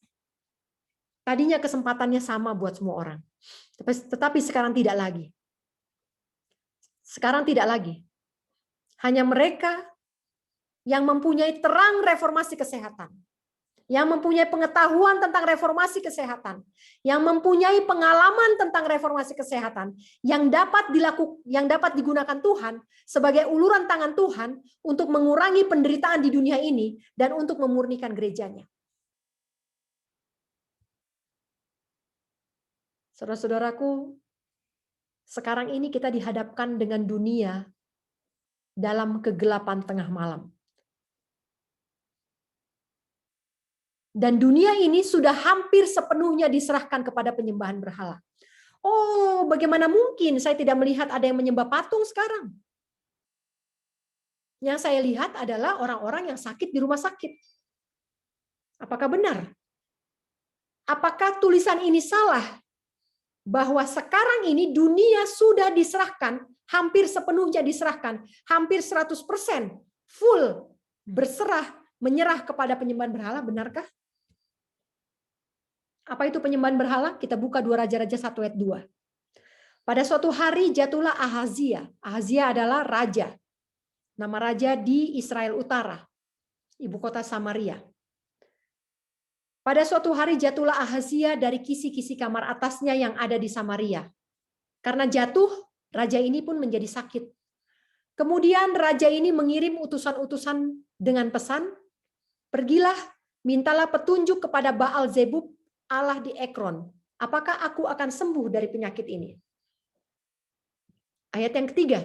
[SPEAKER 3] Tadinya kesempatannya sama buat semua orang. Tetapi sekarang tidak lagi. Sekarang tidak lagi. Hanya mereka yang mempunyai terang reformasi kesehatan, yang mempunyai pengetahuan tentang reformasi kesehatan, yang mempunyai pengalaman tentang reformasi kesehatan, yang dapat digunakan Tuhan sebagai uluran tangan Tuhan untuk mengurangi penderitaan di dunia ini dan untuk memurnikan gerejanya. Saudara-saudaraku, sekarang ini kita dihadapkan dengan dunia dalam kegelapan tengah malam. Dan dunia ini sudah hampir sepenuhnya diserahkan kepada penyembahan berhala. Oh, bagaimana mungkin saya tidak melihat ada yang menyembah patung sekarang? Yang saya lihat adalah orang-orang yang sakit di rumah sakit. Apakah benar? Apakah tulisan ini salah? Bahwa sekarang ini dunia sudah diserahkan, hampir sepenuhnya diserahkan, hampir 100% full berserah, menyerah kepada penyembahan berhala, benarkah? Apa itu penyembahan berhala? Kita buka 2 Raja-Raja 1 ayat 2. Pada suatu hari jatuhlah Ahazia. Ahazia adalah raja. Nama raja di Israel Utara, ibu kota Samaria. Pada suatu hari jatuhlah Ahazia dari kisi-kisi kamar atasnya yang ada di Samaria. Karena jatuh, raja ini pun menjadi sakit. Kemudian raja ini mengirim utusan-utusan dengan pesan, pergilah, mintalah petunjuk kepada Baal Zebub, Allah di Ekron. Apakah aku akan sembuh dari penyakit ini? Ayat yang ketiga.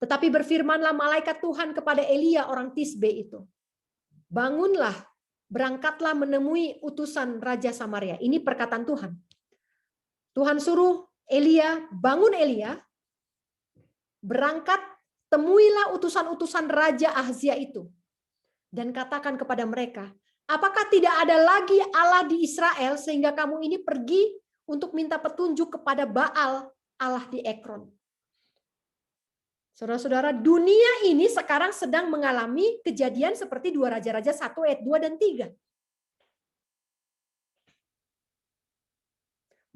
[SPEAKER 3] Tetapi berfirmanlah malaikat Tuhan kepada Elia orang Tisbe itu. Bangunlah, berangkatlah menemui utusan Raja Samaria. Ini perkataan Tuhan. Tuhan suruh Elia, bangun Elia, berangkat, temuilah utusan-utusan Raja Ahazia itu. Dan katakan kepada mereka, apakah tidak ada lagi Allah di Israel sehingga kamu ini pergi untuk minta petunjuk kepada Baal, Allah di Ekron? Saudara-saudara, dunia ini sekarang sedang mengalami kejadian seperti 2 Raja-Raja 1 ayat 2 dan 3.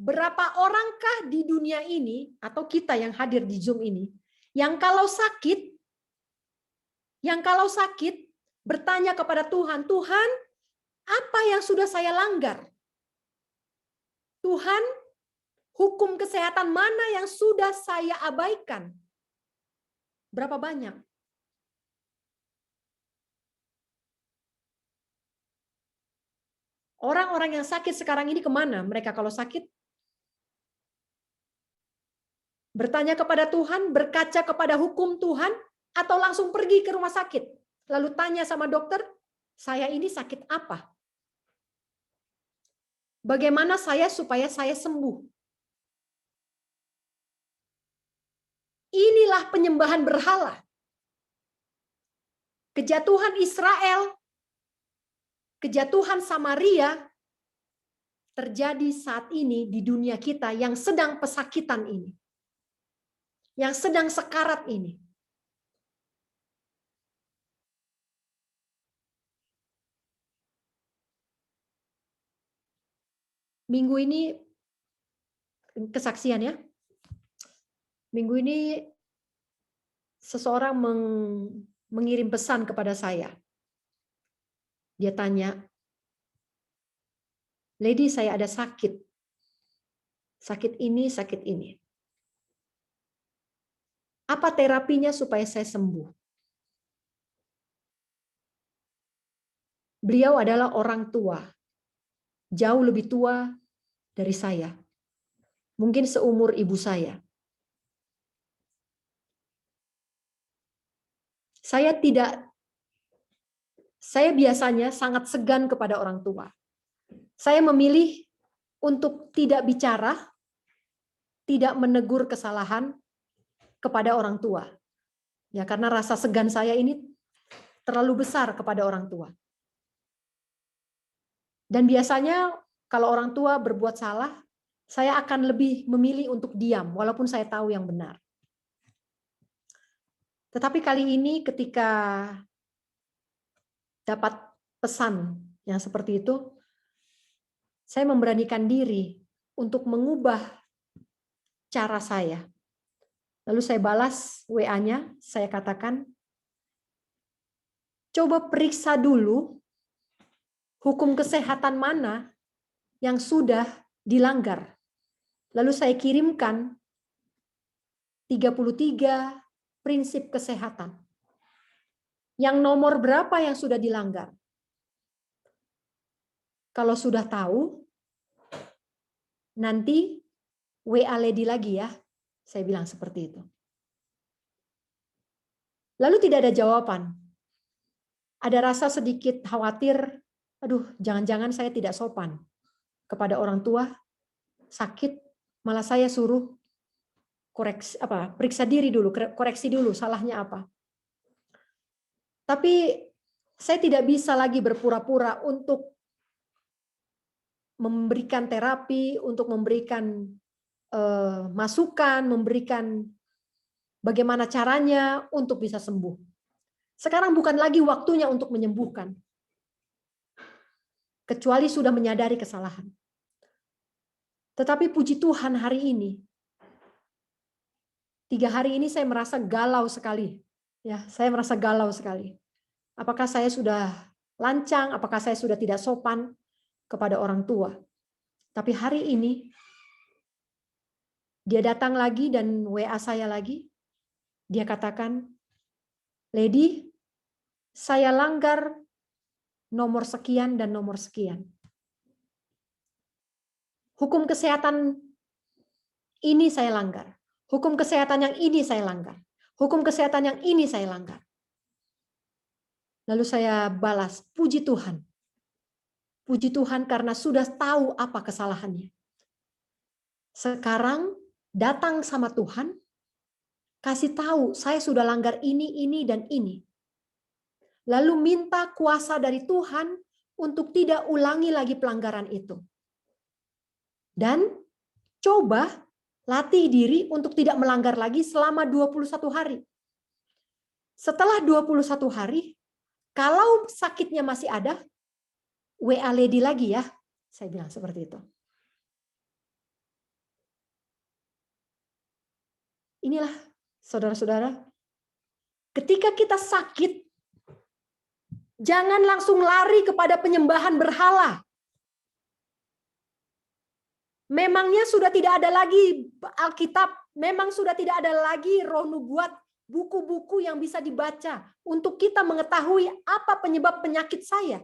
[SPEAKER 3] Berapa orangkah di dunia ini, atau kita yang hadir di Zoom ini, yang kalau sakit, bertanya kepada Tuhan, Tuhan, apa yang sudah saya langgar? Tuhan, hukum kesehatan mana yang sudah saya abaikan? Berapa banyak? Orang-orang yang sakit sekarang ini kemana? Mereka kalau sakit bertanya kepada Tuhan, berkaca kepada hukum Tuhan, atau langsung pergi ke rumah sakit. Lalu tanya sama dokter, saya ini sakit apa? Bagaimana supaya saya sembuh? Inilah penyembahan berhala. Kejatuhan Israel, kejatuhan Samaria terjadi saat ini di dunia kita yang sedang pesakitan ini. Yang sedang sekarat ini. Minggu ini kesaksian ya. Minggu ini seseorang mengirim pesan kepada saya. Dia tanya, Lady, saya ada sakit. Sakit ini, sakit ini. Apa terapinya supaya saya sembuh? Beliau adalah orang tua. Jauh lebih tua dari saya. Mungkin seumur ibu saya. Saya biasanya sangat segan kepada orang tua. Saya memilih untuk tidak bicara, tidak menegur kesalahan kepada orang tua. Ya, karena rasa segan saya ini terlalu besar kepada orang tua. Dan biasanya kalau orang tua berbuat salah, saya akan lebih memilih untuk diam, walaupun saya tahu yang benar. Tetapi kali ini ketika dapat pesan yang seperti itu, saya memberanikan diri untuk mengubah cara saya. Lalu saya balas WA-nya, saya katakan, coba periksa dulu hukum kesehatan mana yang sudah dilanggar. Lalu saya kirimkan 33 prinsip kesehatan. Yang nomor berapa yang sudah dilanggar? Kalau sudah tahu, nanti WA Lady lagi ya. Saya bilang seperti itu. Lalu tidak ada jawaban. Ada rasa sedikit khawatir, aduh jangan-jangan saya tidak sopan kepada orang tua, sakit, malah saya suruh periksa diri dulu, koreksi dulu salahnya apa. Tapi saya tidak bisa lagi berpura-pura untuk memberikan terapi, untuk memberikan masukan, memberikan bagaimana caranya untuk bisa sembuh. Sekarang bukan lagi waktunya untuk menyembuhkan, kecuali sudah menyadari kesalahan. Tetapi puji Tuhan hari ini, 3 hari ini saya merasa galau sekali. Ya, saya merasa galau sekali. Apakah saya sudah lancang? Apakah saya sudah tidak sopan kepada orang tua? Tapi hari ini dia datang lagi dan WA saya lagi. Dia katakan, Lady, saya langgar nomor sekian dan nomor sekian. Hukum kesehatan ini saya langgar. Hukum kesehatan yang ini saya langgar. Hukum kesehatan yang ini saya langgar. Lalu saya balas, puji Tuhan. Puji Tuhan karena sudah tahu apa kesalahannya. Sekarang datang sama Tuhan, kasih tahu saya sudah langgar ini, dan ini. Lalu minta kuasa dari Tuhan untuk tidak ulangi lagi pelanggaran itu. Dan coba latih diri untuk tidak melanggar lagi selama 21 hari. Setelah 21 hari, kalau sakitnya masih ada, WA Lady lagi ya. Saya bilang seperti itu. Inilah saudara-saudara, ketika kita sakit, jangan langsung lari kepada penyembahan berhala. Memangnya sudah tidak ada lagi Alkitab, memang sudah tidak ada lagi Roh Nubuat, buku-buku yang bisa dibaca untuk kita mengetahui apa penyebab penyakit saya.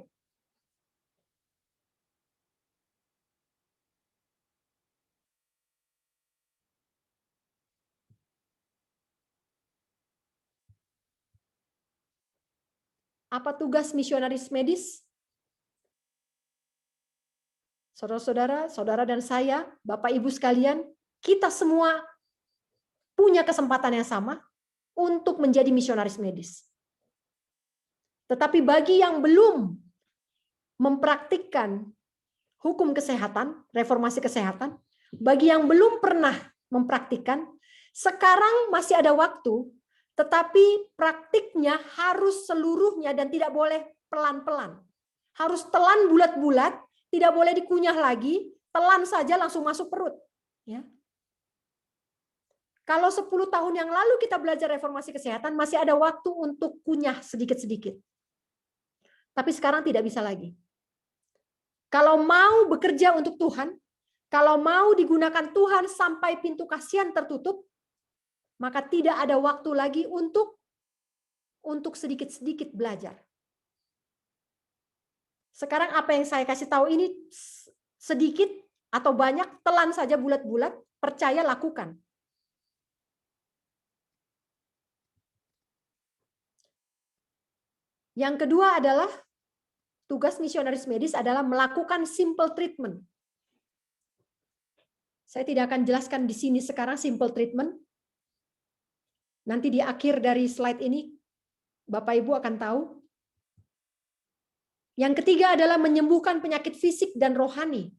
[SPEAKER 3] Apa tugas misionaris medis? Saudara-saudara, saudara dan saya, Bapak Ibu sekalian, kita semua punya kesempatan yang sama untuk menjadi misionaris medis. Tetapi bagi yang belum mempraktikkan hukum kesehatan, reformasi kesehatan, bagi yang belum pernah mempraktikkan, sekarang masih ada waktu, tetapi praktiknya harus seluruhnya dan tidak boleh pelan-pelan. Harus telan bulat-bulat, tidak boleh dikunyah lagi, telan saja langsung masuk perut. Ya. Kalau 10 tahun yang lalu kita belajar reformasi kesehatan, masih ada waktu untuk kunyah sedikit-sedikit. Tapi sekarang tidak bisa lagi. Kalau mau bekerja untuk Tuhan, kalau mau digunakan Tuhan sampai pintu kasihan tertutup, maka tidak ada waktu lagi untuk sedikit-sedikit belajar. Sekarang apa yang saya kasih tahu ini sedikit atau banyak, telan saja bulat-bulat, percaya lakukan. Yang kedua adalah tugas misionaris medis adalah melakukan simple treatment. Saya tidak akan jelaskan di sini sekarang simple treatment. Nanti di akhir dari slide ini, Bapak Ibu akan tahu. Yang ketiga adalah menyembuhkan penyakit fisik dan rohani.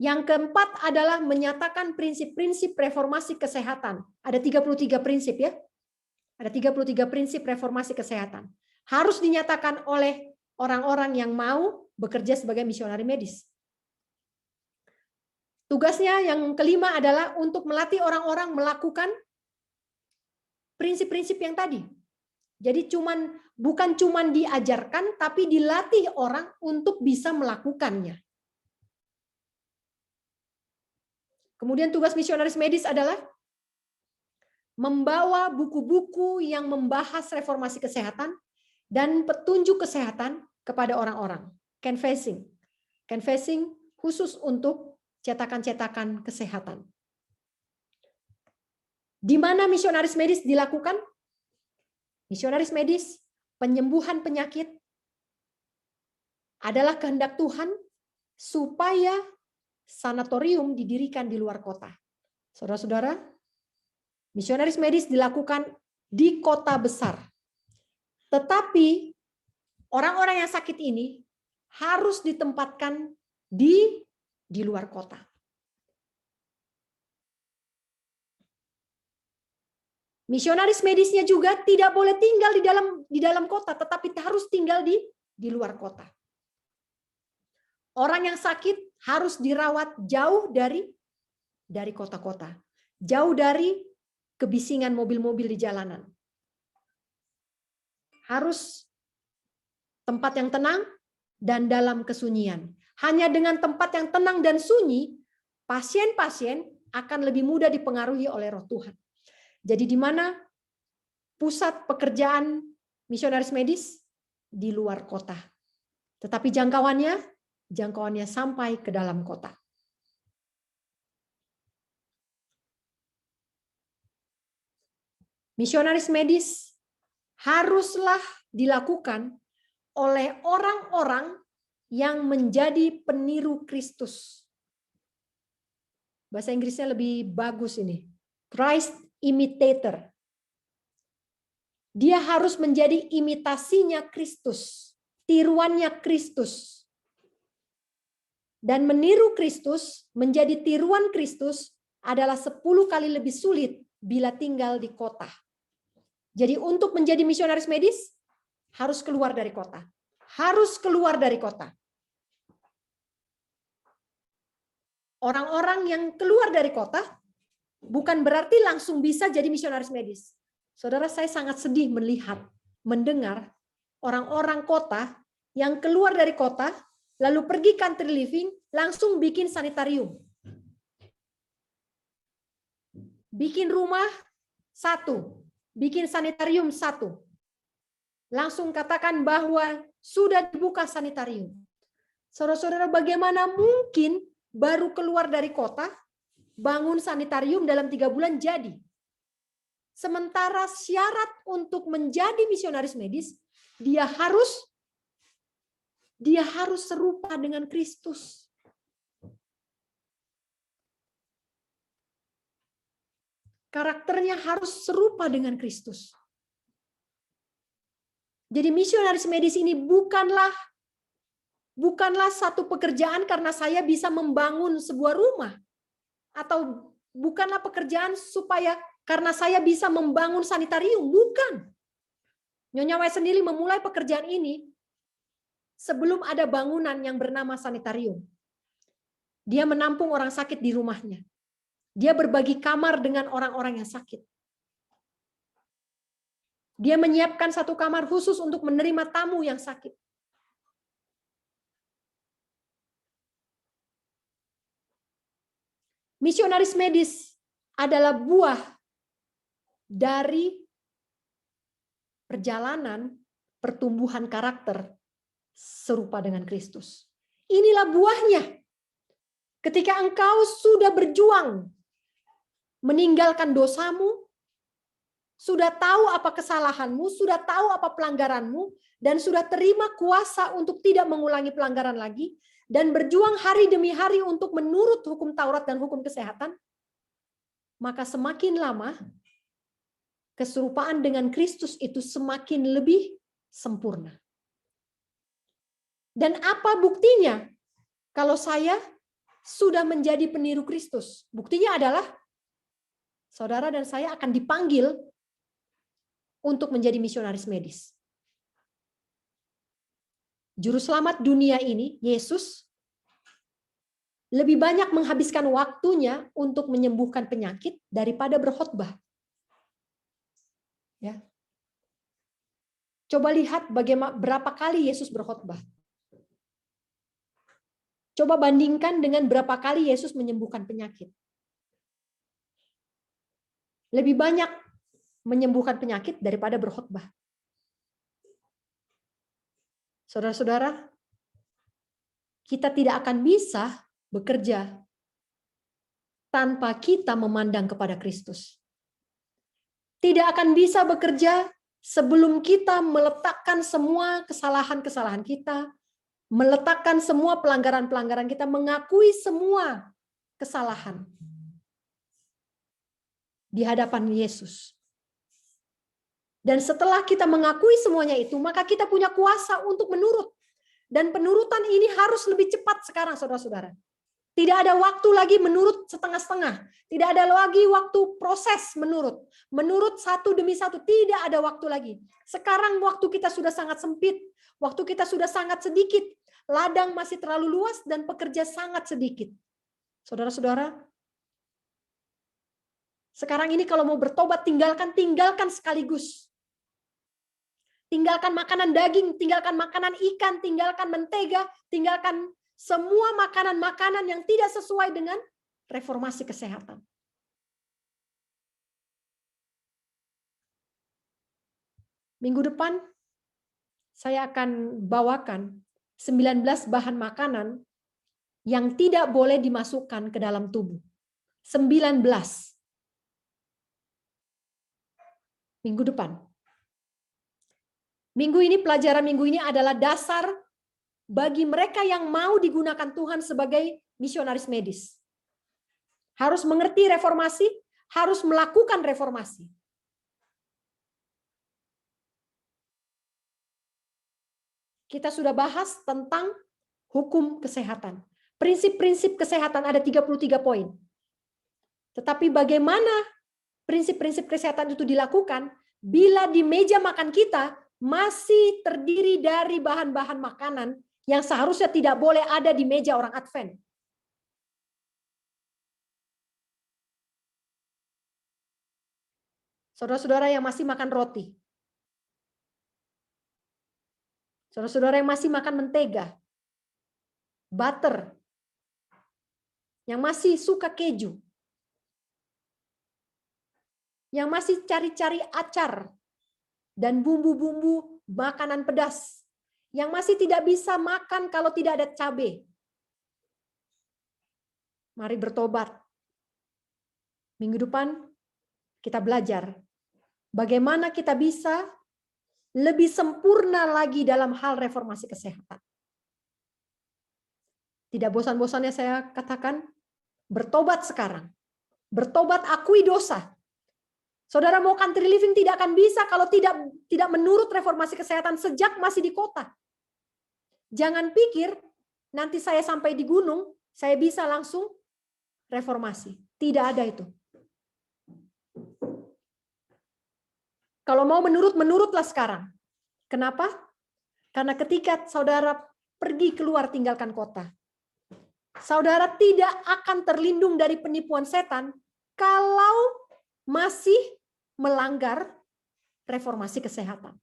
[SPEAKER 3] Yang keempat adalah menyatakan prinsip-prinsip reformasi kesehatan. Ada 33 prinsip ya. Ada 33 prinsip reformasi kesehatan. Harus dinyatakan oleh orang-orang yang mau bekerja sebagai misionari medis. Tugasnya yang kelima adalah untuk melatih orang-orang melakukan prinsip-prinsip yang tadi. Jadi bukan cuman diajarkan, tapi dilatih orang untuk bisa melakukannya. Kemudian tugas misionaris medis adalah membawa buku-buku yang membahas reformasi kesehatan dan petunjuk kesehatan kepada orang-orang. Canvassing. Canvassing khusus untuk cetakan-cetakan kesehatan. Di mana misionaris medis dilakukan? Misionaris medis, penyembuhan penyakit adalah kehendak Tuhan supaya sanatorium didirikan di luar kota. Saudara-saudara, misionaris medis dilakukan di kota besar. Tetapi orang-orang yang sakit ini harus ditempatkan di luar kota. Misionaris medisnya juga tidak boleh tinggal di dalam kota, tetapi harus tinggal di luar kota. Orang yang sakit harus dirawat jauh dari kota-kota, jauh dari kebisingan mobil-mobil di jalanan. Harus tempat yang tenang dan dalam kesunyian. Hanya dengan tempat yang tenang dan sunyi, pasien-pasien akan lebih mudah dipengaruhi oleh Roh Tuhan. Jadi di mana pusat pekerjaan misionaris medis? Di luar kota. Tetapi jangkauannya sampai ke dalam kota. Misionaris medis haruslah dilakukan oleh orang-orang yang menjadi peniru Kristus. Bahasa Inggrisnya lebih bagus ini. Christ imitator. Dia harus menjadi imitasinya Kristus, tiruannya Kristus. Dan meniru Kristus, menjadi tiruan Kristus adalah 10 kali lebih sulit bila tinggal di kota. Jadi untuk menjadi misionaris medis, harus keluar dari kota. Harus keluar dari kota. Orang-orang yang keluar dari kota, bukan berarti langsung bisa jadi misionaris medis. Saudara, saya sangat sedih melihat, mendengar orang-orang kota yang keluar dari kota, lalu pergi country living, langsung bikin sanitarium. Bikin rumah 1, bikin sanitarium 1. Langsung katakan bahwa sudah dibuka sanitarium. Saudara-saudara, bagaimana mungkin baru keluar dari kota, bangun sanitarium dalam 3 bulan jadi. Sementara syarat untuk menjadi misionaris medis, dia harus serupa dengan Kristus. Karakternya harus serupa dengan Kristus. Jadi misionaris medis ini bukanlah satu pekerjaan karena saya bisa membangun sebuah rumah. Atau bukanlah pekerjaan supaya karena saya bisa membangun sanitarium, bukan. Nyonya White sendiri memulai pekerjaan ini sebelum ada bangunan yang bernama sanitarium. Dia menampung orang sakit di rumahnya. Dia berbagi kamar dengan orang-orang yang sakit. Dia menyiapkan satu kamar khusus untuk menerima tamu yang sakit. Misionaris medis adalah buah dari perjalanan pertumbuhan karakter serupa dengan Kristus. Inilah buahnya. Ketika engkau sudah berjuang meninggalkan dosamu, sudah tahu apa kesalahanmu, sudah tahu apa pelanggaranmu, dan sudah terima kuasa untuk tidak mengulangi pelanggaran lagi, dan berjuang hari demi hari untuk menurut hukum Taurat dan hukum kesehatan, maka semakin lama keserupaan dengan Kristus itu semakin lebih sempurna. Dan apa buktinya kalau saya sudah menjadi peniru Kristus? Buktinya adalah saudara dan saya akan dipanggil untuk menjadi misionaris medis. Juru selamat dunia ini, Yesus, lebih banyak menghabiskan waktunya untuk menyembuhkan penyakit daripada berkhotbah. Ya. Coba lihat bagaimana berapa kali Yesus berkhotbah. Coba bandingkan dengan berapa kali Yesus menyembuhkan penyakit. Lebih banyak menyembuhkan penyakit daripada berkhotbah. Saudara-saudara, kita tidak akan bisa bekerja tanpa kita memandang kepada Kristus. Tidak akan bisa bekerja sebelum kita meletakkan semua kesalahan-kesalahan kita, meletakkan semua pelanggaran-pelanggaran kita, mengakui semua kesalahan di hadapan Yesus. Dan setelah kita mengakui semuanya itu, maka kita punya kuasa untuk menurut. Dan penurutan ini harus lebih cepat sekarang, saudara-saudara. Tidak ada waktu lagi menurut setengah-setengah. Tidak ada lagi waktu proses menurut. Menurut satu demi satu, tidak ada waktu lagi. Sekarang waktu kita sudah sangat sempit. Waktu kita sudah sangat sedikit. Ladang masih terlalu luas dan pekerja sangat sedikit. Saudara-saudara, sekarang ini kalau mau bertobat, tinggalkan sekaligus. Tinggalkan makanan daging, tinggalkan makanan ikan, tinggalkan mentega, tinggalkan semua makanan-makanan yang tidak sesuai dengan reformasi kesehatan. Minggu depan saya akan bawakan 19 bahan makanan yang tidak boleh dimasukkan ke dalam tubuh. 19. Minggu depan. Pelajaran minggu ini adalah dasar bagi mereka yang mau digunakan Tuhan sebagai misionaris medis. Harus mengerti reformasi, harus melakukan reformasi. Kita sudah bahas tentang hukum kesehatan. Prinsip-prinsip kesehatan ada 33 poin. Tetapi bagaimana prinsip-prinsip kesehatan itu dilakukan bila di meja makan kita masih terdiri dari bahan-bahan makanan yang seharusnya tidak boleh ada di meja orang Advent. Saudara-saudara yang masih makan roti. Saudara-saudara yang masih makan mentega, butter, yang masih suka keju, yang masih cari-cari acar dan bumbu-bumbu makanan pedas, yang masih tidak bisa makan kalau tidak ada cabai. Mari bertobat. Minggu depan kita belajar bagaimana kita bisa lebih sempurna lagi dalam hal reformasi kesehatan. Tidak bosan-bosannya saya katakan, bertobat sekarang. Bertobat, akui dosa. Saudara mau country living tidak akan bisa kalau tidak menurut reformasi kesehatan sejak masih di kota. Jangan pikir nanti saya sampai di gunung, saya bisa langsung reformasi. Tidak ada itu. Kalau mau menurutlah sekarang. Kenapa? Karena ketika saudara pergi keluar tinggalkan kota, saudara tidak akan terlindung dari penipuan setan kalau masih melanggar reformasi kesehatan.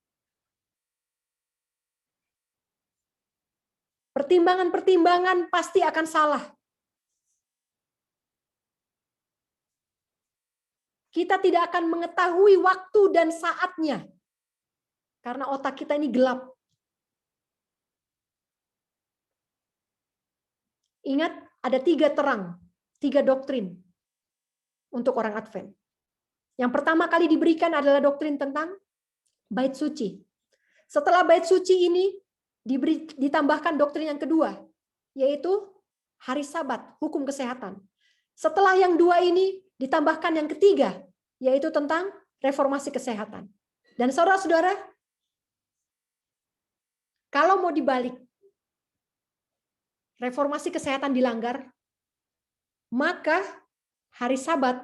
[SPEAKER 3] Pertimbangan-pertimbangan pasti akan salah. Kita tidak akan mengetahui waktu dan saatnya. Karena otak kita ini gelap. Ingat, ada 3 terang, 3 doktrin untuk orang Advent. Yang pertama kali diberikan adalah doktrin tentang bait suci. Setelah bait suci ini ditambahkan doktrin yang kedua, yaitu hari Sabat, hukum kesehatan. Setelah yang 2 ini ditambahkan yang ketiga, yaitu tentang reformasi kesehatan. Dan saudara-saudara, kalau mau dibalik, reformasi kesehatan dilanggar, maka hari Sabat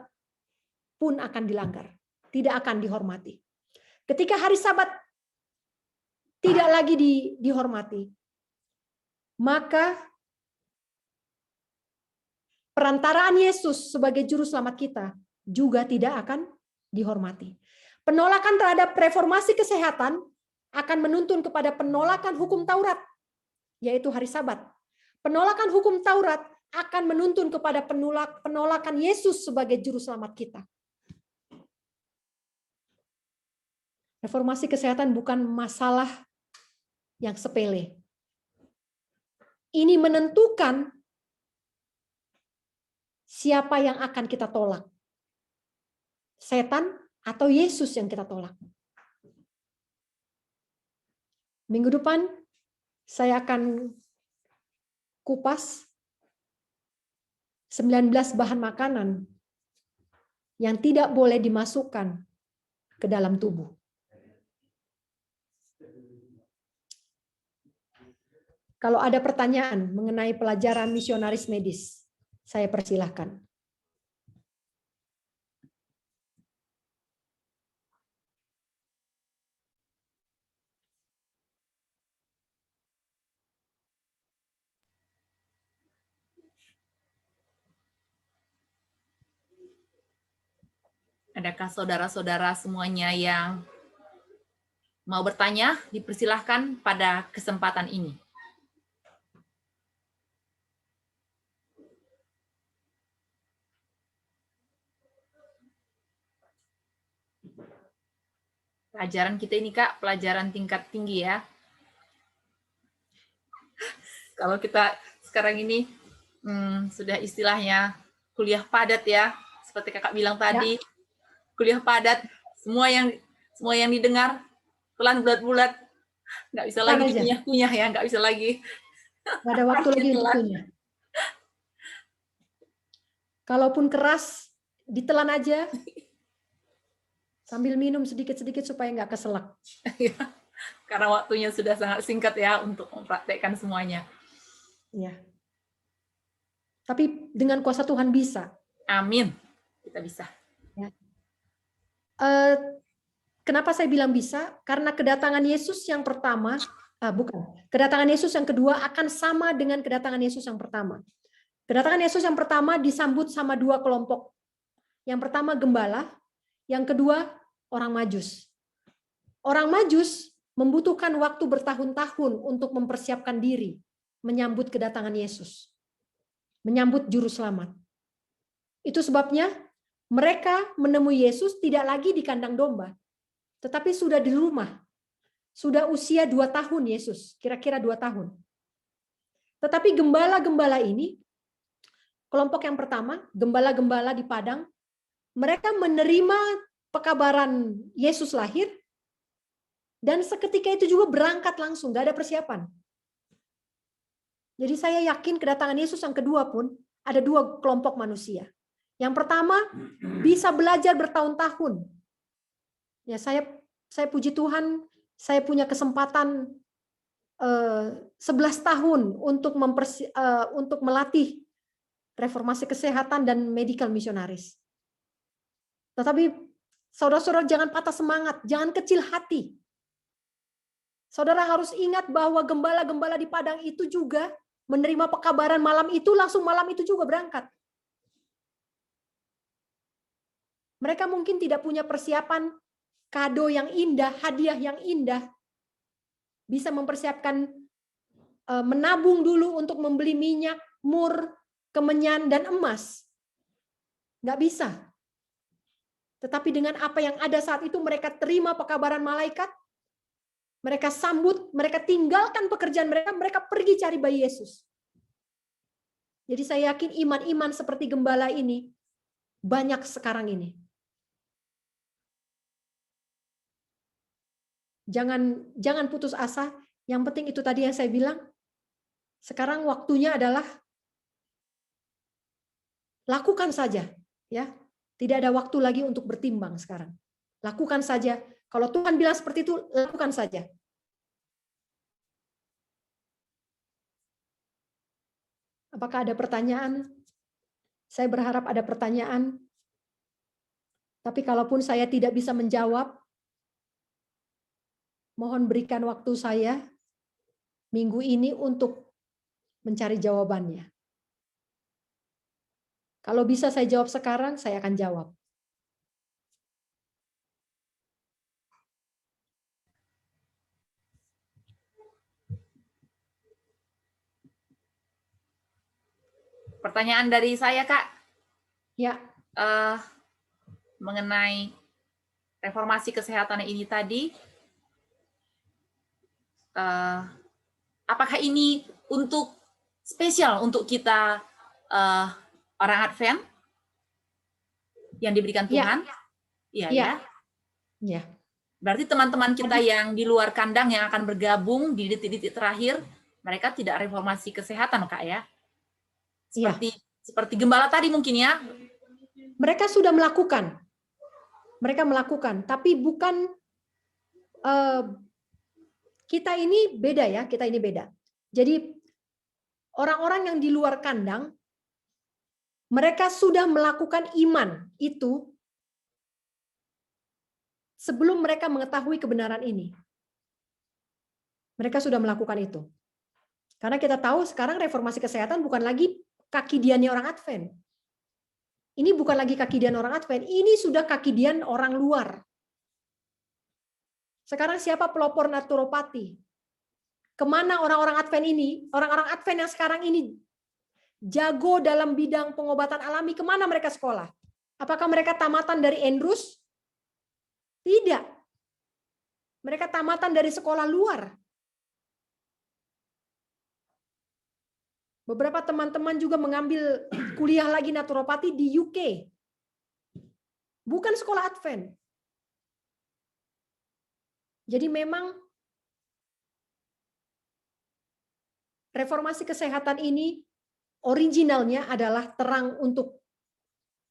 [SPEAKER 3] pun akan dilanggar, tidak akan dihormati. Ketika hari Sabat tidak lagi dihormati, maka perantaraan Yesus sebagai juru selamat kita juga tidak akan dihormati. Penolakan terhadap reformasi kesehatan akan menuntun kepada penolakan hukum Taurat, yaitu hari Sabat. Penolakan hukum Taurat akan menuntun kepada penolakan Yesus sebagai juru selamat kita. Reformasi kesehatan bukan masalah yang sepele. Ini menentukan siapa yang akan kita tolak. Setan atau Yesus yang kita tolak. Minggu depan saya akan kupas 19 bahan makanan yang tidak boleh dimasukkan ke dalam tubuh. Kalau ada pertanyaan mengenai pelajaran misionaris medis, saya persilahkan.
[SPEAKER 1] Adakah saudara-saudara semuanya yang mau bertanya? Dipersilahkan pada kesempatan ini. Pelajaran kita ini, Kak, pelajaran tingkat tinggi ya. Kalau kita sekarang ini sudah istilahnya kuliah padat ya, seperti Kakak bilang tadi, kuliah padat, semua yang didengar pelan bulat-bulat, nggak bisa lagi dikunyah-kunyah ya, nggak bisa lagi.
[SPEAKER 3] Nggak ada waktu lagi untuk kunyah. Kalaupun keras, ditelan aja. Sambil minum sedikit-sedikit supaya nggak keselak.
[SPEAKER 1] Karena waktunya sudah sangat singkat ya untuk mempraktekkan semuanya.
[SPEAKER 3] Ya. Tapi dengan kuasa Tuhan bisa.
[SPEAKER 1] Amin. Kita bisa.
[SPEAKER 3] Ya. Kenapa saya bilang bisa? Karena kedatangan Yesus yang pertama, kedatangan Yesus yang kedua akan sama dengan kedatangan Yesus yang pertama. Kedatangan Yesus yang pertama disambut sama dua kelompok. Yang pertama gembala, yang kedua orang Majus. Orang Majus membutuhkan waktu bertahun-tahun untuk mempersiapkan diri menyambut kedatangan Yesus, menyambut juru selamat. Itu sebabnya mereka menemui Yesus tidak lagi di kandang domba, tetapi sudah di rumah. Sudah usia 2 tahun Yesus, kira-kira 2 tahun. Tetapi gembala-gembala ini, kelompok yang pertama, gembala-gembala di padang, mereka menerima pekabaran Yesus lahir, dan seketika itu juga berangkat langsung, nggak ada persiapan. Jadi saya yakin kedatangan Yesus yang kedua pun ada 2 kelompok manusia. Yang pertama bisa belajar bertahun-tahun. Ya saya puji Tuhan, saya punya kesempatan 11 tahun untuk melatih reformasi kesehatan dan medical missionaries. Tetapi saudara-saudara jangan patah semangat, jangan kecil hati. Saudara harus ingat bahwa gembala-gembala di padang itu juga menerima pekabaran malam itu, langsung malam itu juga berangkat. Mereka mungkin tidak punya persiapan kado yang indah, hadiah yang indah. Bisa mempersiapkan, menabung dulu untuk membeli minyak, mur, kemenyan, dan emas. Nggak bisa. Tetapi dengan apa yang ada saat itu, mereka terima pekabaran malaikat, mereka sambut, mereka tinggalkan pekerjaan mereka, mereka pergi cari bayi Yesus. Jadi saya yakin iman-iman seperti gembala ini banyak sekarang ini. Jangan putus asa. Yang penting itu tadi yang saya bilang. Sekarang waktunya adalah lakukan saja, ya. Tidak ada waktu lagi untuk bertimbang sekarang. Lakukan saja. Kalau Tuhan bilang seperti itu, lakukan saja. Apakah ada pertanyaan? Saya berharap ada pertanyaan. Tapi kalaupun saya tidak bisa menjawab, mohon berikan waktu saya minggu ini untuk mencari jawabannya. Kalau bisa saya jawab sekarang, saya akan jawab.
[SPEAKER 1] Pertanyaan dari saya, Kak.
[SPEAKER 3] Ya,
[SPEAKER 1] Mengenai reformasi kesehatan ini tadi, apakah ini untuk spesial untuk kita orang Advent yang diberikan Tuhan? Iya, ya.
[SPEAKER 3] Ya.
[SPEAKER 1] Berarti teman-teman kita yang di luar kandang yang akan bergabung di detik-detik terakhir, mereka tidak reformasi kesehatan, Kak, ya? Seperti gembala tadi mungkin ya.
[SPEAKER 3] Mereka sudah melakukan. Mereka melakukan, tapi bukan kita ini beda ya, kita ini beda. Jadi orang-orang yang di luar kandang, mereka sudah melakukan iman itu sebelum mereka mengetahui kebenaran ini. Mereka sudah melakukan itu. Karena kita tahu sekarang reformasi kesehatan bukan lagi kaki diannya orang Advent. Ini bukan lagi kaki dian orang Advent, ini sudah kaki dian orang luar. Sekarang siapa pelopor naturopati? Kemana orang-orang Advent ini? Orang-orang Advent yang sekarang ini jago dalam bidang pengobatan alami, kemana mereka sekolah? Apakah mereka tamatan dari Andrews? Tidak. Mereka tamatan dari sekolah luar. Beberapa teman-teman juga mengambil kuliah lagi naturopati di UK. Bukan sekolah Advent. Jadi memang reformasi kesehatan ini originalnya adalah terang untuk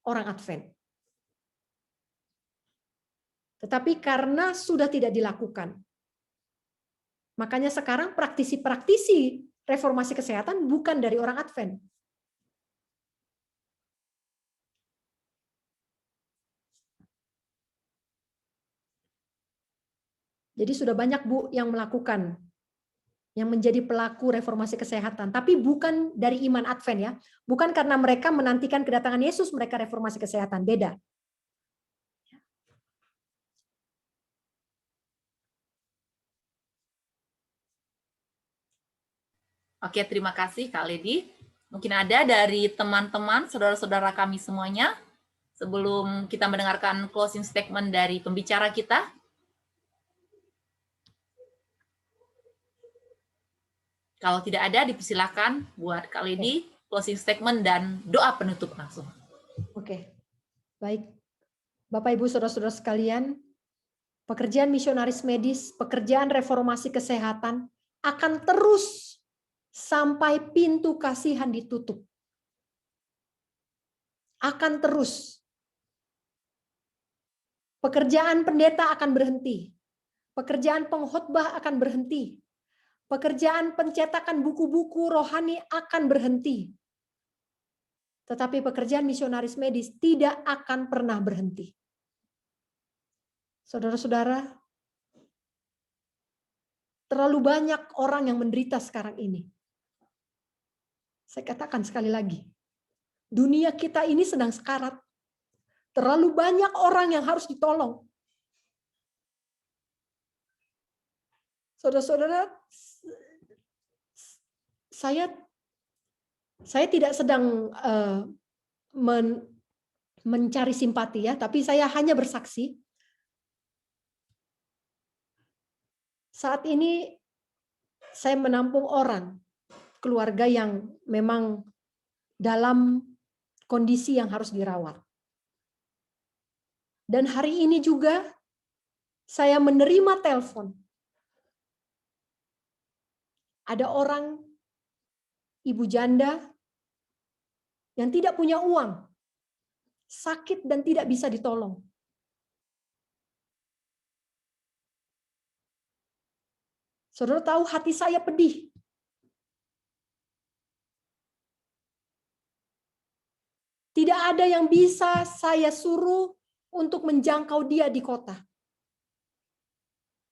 [SPEAKER 3] orang Advent. Tetapi karena sudah tidak dilakukan, makanya sekarang praktisi-praktisi reformasi kesehatan bukan dari orang Advent. Jadi sudah banyak Bu yang melakukan, yang menjadi pelaku reformasi kesehatan, tapi bukan dari iman Advent ya, bukan karena mereka menantikan kedatangan Yesus mereka reformasi kesehatan, beda.
[SPEAKER 1] Oke, terima kasih Kak Lady. Mungkin ada dari teman-teman, saudara-saudara kami semuanya, sebelum kita mendengarkan closing statement dari pembicara kita. Kalau tidak ada, dipersilakan buat Kak Lady, closing statement dan doa penutup langsung.
[SPEAKER 3] Oke, baik. Bapak, Ibu, Saudara-saudara sekalian, pekerjaan misionaris medis, pekerjaan reformasi kesehatan akan terus sampai pintu kasihan ditutup. Akan terus. Pekerjaan pendeta akan berhenti. Pekerjaan pengkhotbah akan berhenti. Pekerjaan pencetakan buku-buku rohani akan berhenti. Tetapi pekerjaan misionaris medis tidak akan pernah berhenti. Saudara-saudara, terlalu banyak orang yang menderita sekarang ini. Saya katakan sekali lagi, dunia kita ini sedang sekarat. Terlalu banyak orang yang harus ditolong. Saudara-saudara, saya tidak sedang mencari simpati ya, tapi saya hanya bersaksi. Saat ini saya menampung orang, keluarga yang memang dalam kondisi yang harus dirawat. Dan hari ini juga saya menerima telepon. Ada orang, ibu janda, yang tidak punya uang, sakit dan tidak bisa ditolong. Saudara tahu hati saya pedih. Tidak ada yang bisa saya suruh untuk menjangkau dia di kota.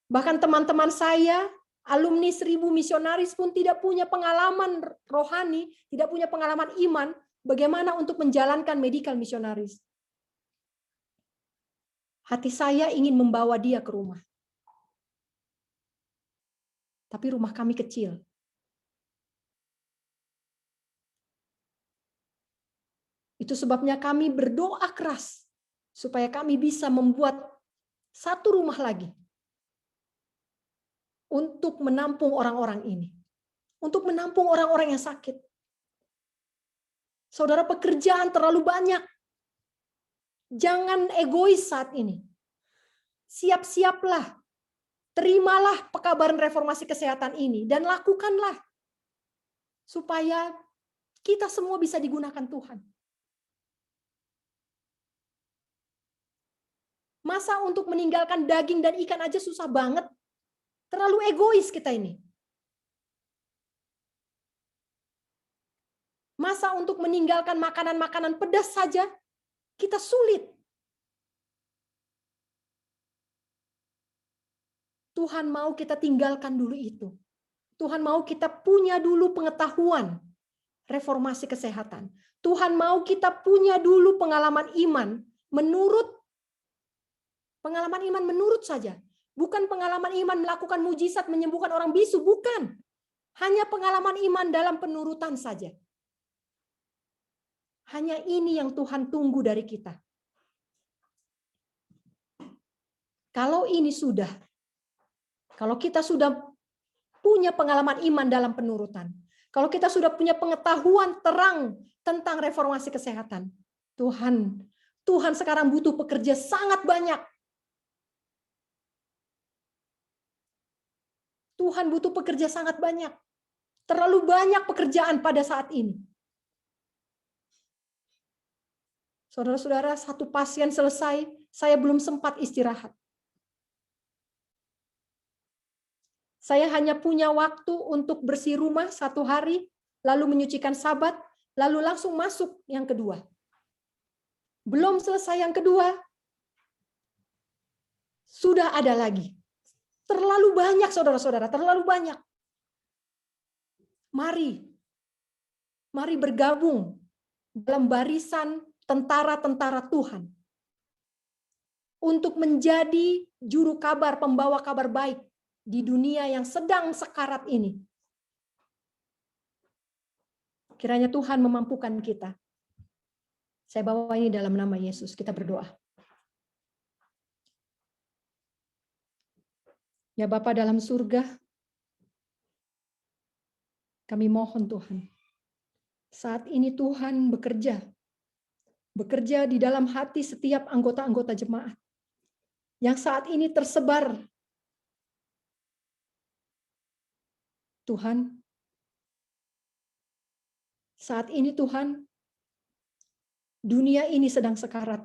[SPEAKER 3] Bahkan teman-teman saya, alumni 1000 misionaris pun tidak punya pengalaman rohani, tidak punya pengalaman iman, bagaimana untuk menjalankan medical misionaris. Hati saya ingin membawa dia ke rumah. Tapi rumah kami kecil. Itu sebabnya kami berdoa keras supaya kami bisa membuat satu rumah lagi untuk menampung orang-orang ini. Untuk menampung orang-orang yang sakit. Saudara, pekerjaan terlalu banyak. Jangan egois saat ini. Siap-siaplah. Terimalah pekabaran reformasi kesehatan ini dan lakukanlah. Supaya kita semua bisa digunakan Tuhan. Masa untuk meninggalkan daging dan ikan aja susah banget. Terlalu egois kita ini. Masa untuk meninggalkan makanan-makanan pedas saja kita sulit. Tuhan mau kita tinggalkan dulu itu. Tuhan mau kita punya dulu pengetahuan reformasi kesehatan. Tuhan mau kita punya dulu pengalaman iman menurut saja. Bukan pengalaman iman melakukan mujizat menyembuhkan orang bisu, bukan. Hanya pengalaman iman dalam penurutan saja. Hanya ini yang Tuhan tunggu dari kita. Kalau kita sudah punya pengalaman iman dalam penurutan, kalau kita sudah punya pengetahuan terang tentang reformasi kesehatan, Tuhan sekarang butuh pekerja sangat banyak. Tuhan butuh pekerja sangat banyak. Terlalu banyak pekerjaan pada saat ini. Saudara-saudara, satu pasien selesai, saya belum sempat istirahat. Saya hanya punya waktu untuk bersih rumah 1 hari, lalu menyucikan Sabat, lalu langsung masuk yang kedua. Belum selesai yang kedua, sudah ada lagi. Terlalu banyak, saudara-saudara, terlalu banyak. Mari bergabung dalam barisan tentara-tentara Tuhan untuk menjadi juru kabar, pembawa kabar baik di dunia yang sedang sekarat ini. Kiranya Tuhan memampukan kita. Saya bawa ini dalam nama Yesus, kita berdoa. Ya Bapa dalam surga, kami mohon Tuhan, saat ini Tuhan bekerja di dalam hati setiap anggota-anggota jemaat yang saat ini tersebar. Tuhan, saat ini Tuhan, dunia ini sedang sekarat.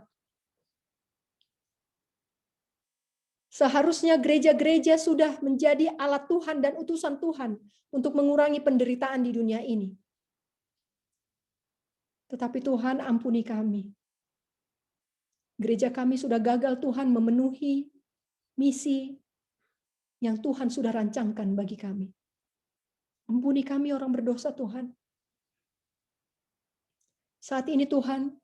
[SPEAKER 3] Seharusnya gereja-gereja sudah menjadi alat Tuhan dan utusan Tuhan untuk mengurangi penderitaan di dunia ini. Tetapi Tuhan, ampuni kami. Gereja kami sudah gagal Tuhan memenuhi misi yang Tuhan sudah rancangkan bagi kami. Ampuni kami orang berdosa Tuhan. Saat ini Tuhan,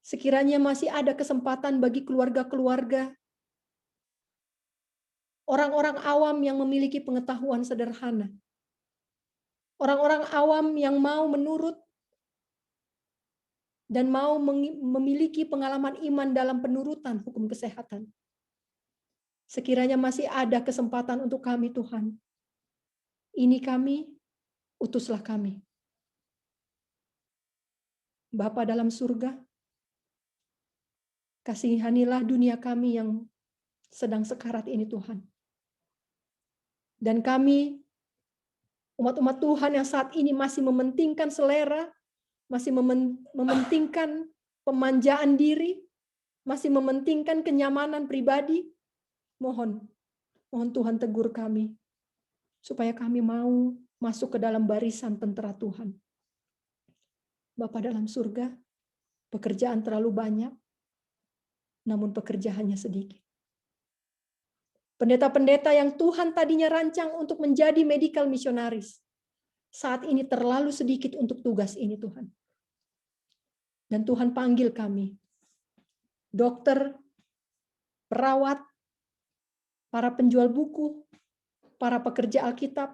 [SPEAKER 3] sekiranya masih ada kesempatan bagi keluarga-keluarga, orang-orang awam yang memiliki pengetahuan sederhana, orang-orang awam yang mau menurut dan mau memiliki pengalaman iman dalam penurutan hukum kesehatan. Sekiranya masih ada kesempatan untuk kami Tuhan. Ini kami, utuslah kami. Bapa dalam surga, kasihanilah dunia kami yang sedang sekarat ini Tuhan. Dan kami, umat-umat Tuhan yang saat ini masih mementingkan selera, masih mementingkan pemanjaan diri, masih mementingkan kenyamanan pribadi, mohon Mohon Tuhan tegur kami, supaya kami mau masuk ke dalam barisan tentara Tuhan. Bapa dalam surga, pekerjaan terlalu banyak, namun pekerjaannya sedikit. Pendeta-pendeta yang Tuhan tadinya rancang untuk menjadi medical missionaries, saat ini terlalu sedikit untuk tugas ini Tuhan. Dan Tuhan panggil kami, dokter, perawat, para penjual buku, para pekerja Alkitab,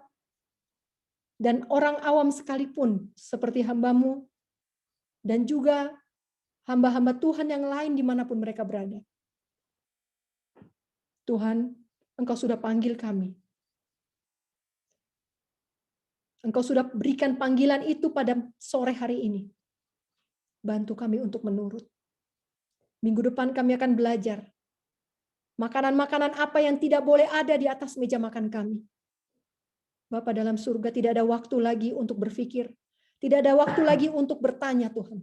[SPEAKER 3] dan orang awam sekalipun seperti hamba-Mu, dan juga hamba-hamba Tuhan yang lain dimanapun mereka berada. Tuhan, Engkau sudah panggil kami. Engkau sudah berikan panggilan itu pada sore hari ini. Bantu kami untuk menurut. Minggu depan kami akan belajar. Makanan-makanan apa yang tidak boleh ada di atas meja makan kami. Bapa dalam surga, tidak ada waktu lagi untuk berpikir. Tidak ada waktu lagi untuk bertanya Tuhan.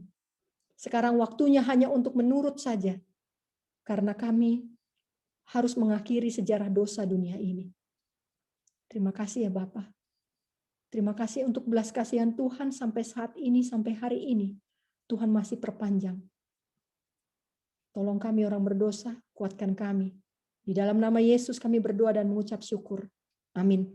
[SPEAKER 3] Sekarang waktunya hanya untuk menurut saja. Karena kami harus mengakhiri sejarah dosa dunia ini. Terima kasih ya Bapa. Terima kasih untuk belas kasihan Tuhan sampai saat ini, sampai hari ini. Tuhan masih perpanjang. Tolong kami orang berdosa, kuatkan kami. Di dalam nama Yesus kami berdoa dan mengucap syukur. Amin.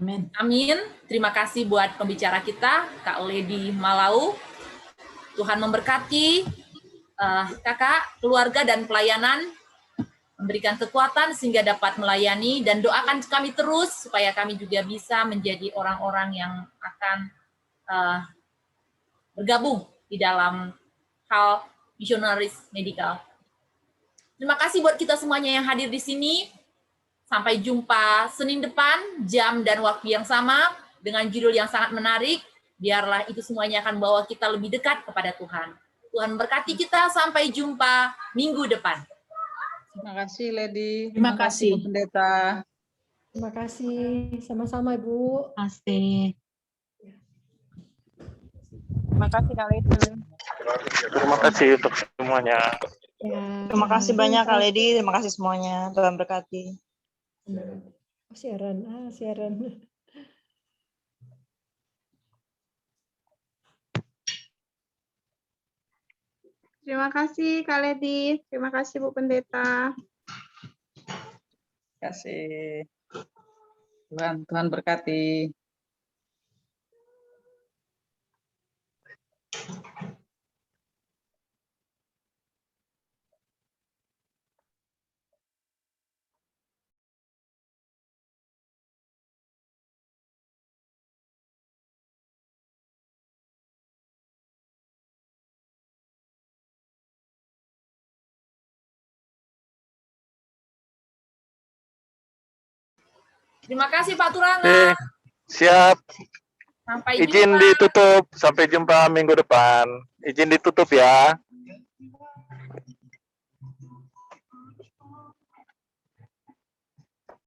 [SPEAKER 2] Amin.
[SPEAKER 1] Amin. Terima kasih buat pembicara kita, Kak Lady Malau. Tuhan memberkati kakak, keluarga, dan pelayanan, memberikan kekuatan sehingga dapat melayani, dan doakan kami terus supaya kami juga bisa menjadi orang-orang yang akan bergabung di dalam hal misionaris medikal. Terima kasih buat kita semuanya yang hadir di sini. Sampai jumpa Senin depan, jam dan waktu yang sama, dengan judul yang sangat menarik. Biarlah itu semuanya akan membawa kita lebih dekat kepada Tuhan. Tuhan berkati kita, sampai jumpa minggu depan.
[SPEAKER 4] Terima kasih, Lady.
[SPEAKER 2] Terima kasih.
[SPEAKER 4] Bu Pendeta.
[SPEAKER 3] Terima kasih. Sama-sama, Ibu.
[SPEAKER 2] Terima kasih.
[SPEAKER 4] Terima kasih, Kak Lady.
[SPEAKER 5] Terima kasih untuk semuanya.
[SPEAKER 3] Ya.
[SPEAKER 4] Terima kasih banyak, Kak Lady. Terima kasih semuanya. Tuhan berkati.
[SPEAKER 3] Oh, Sharon. Sharon.
[SPEAKER 6] Terima kasih Kak Lady, terima kasih Bu Pendeta.
[SPEAKER 4] Terima kasih. Tuhan berkati.
[SPEAKER 1] Terima kasih Pak Turanga.
[SPEAKER 5] Siap.
[SPEAKER 1] Sampai
[SPEAKER 5] Izin
[SPEAKER 1] jumpa.
[SPEAKER 5] ditutup. Sampai jumpa minggu depan. Izin ditutup ya.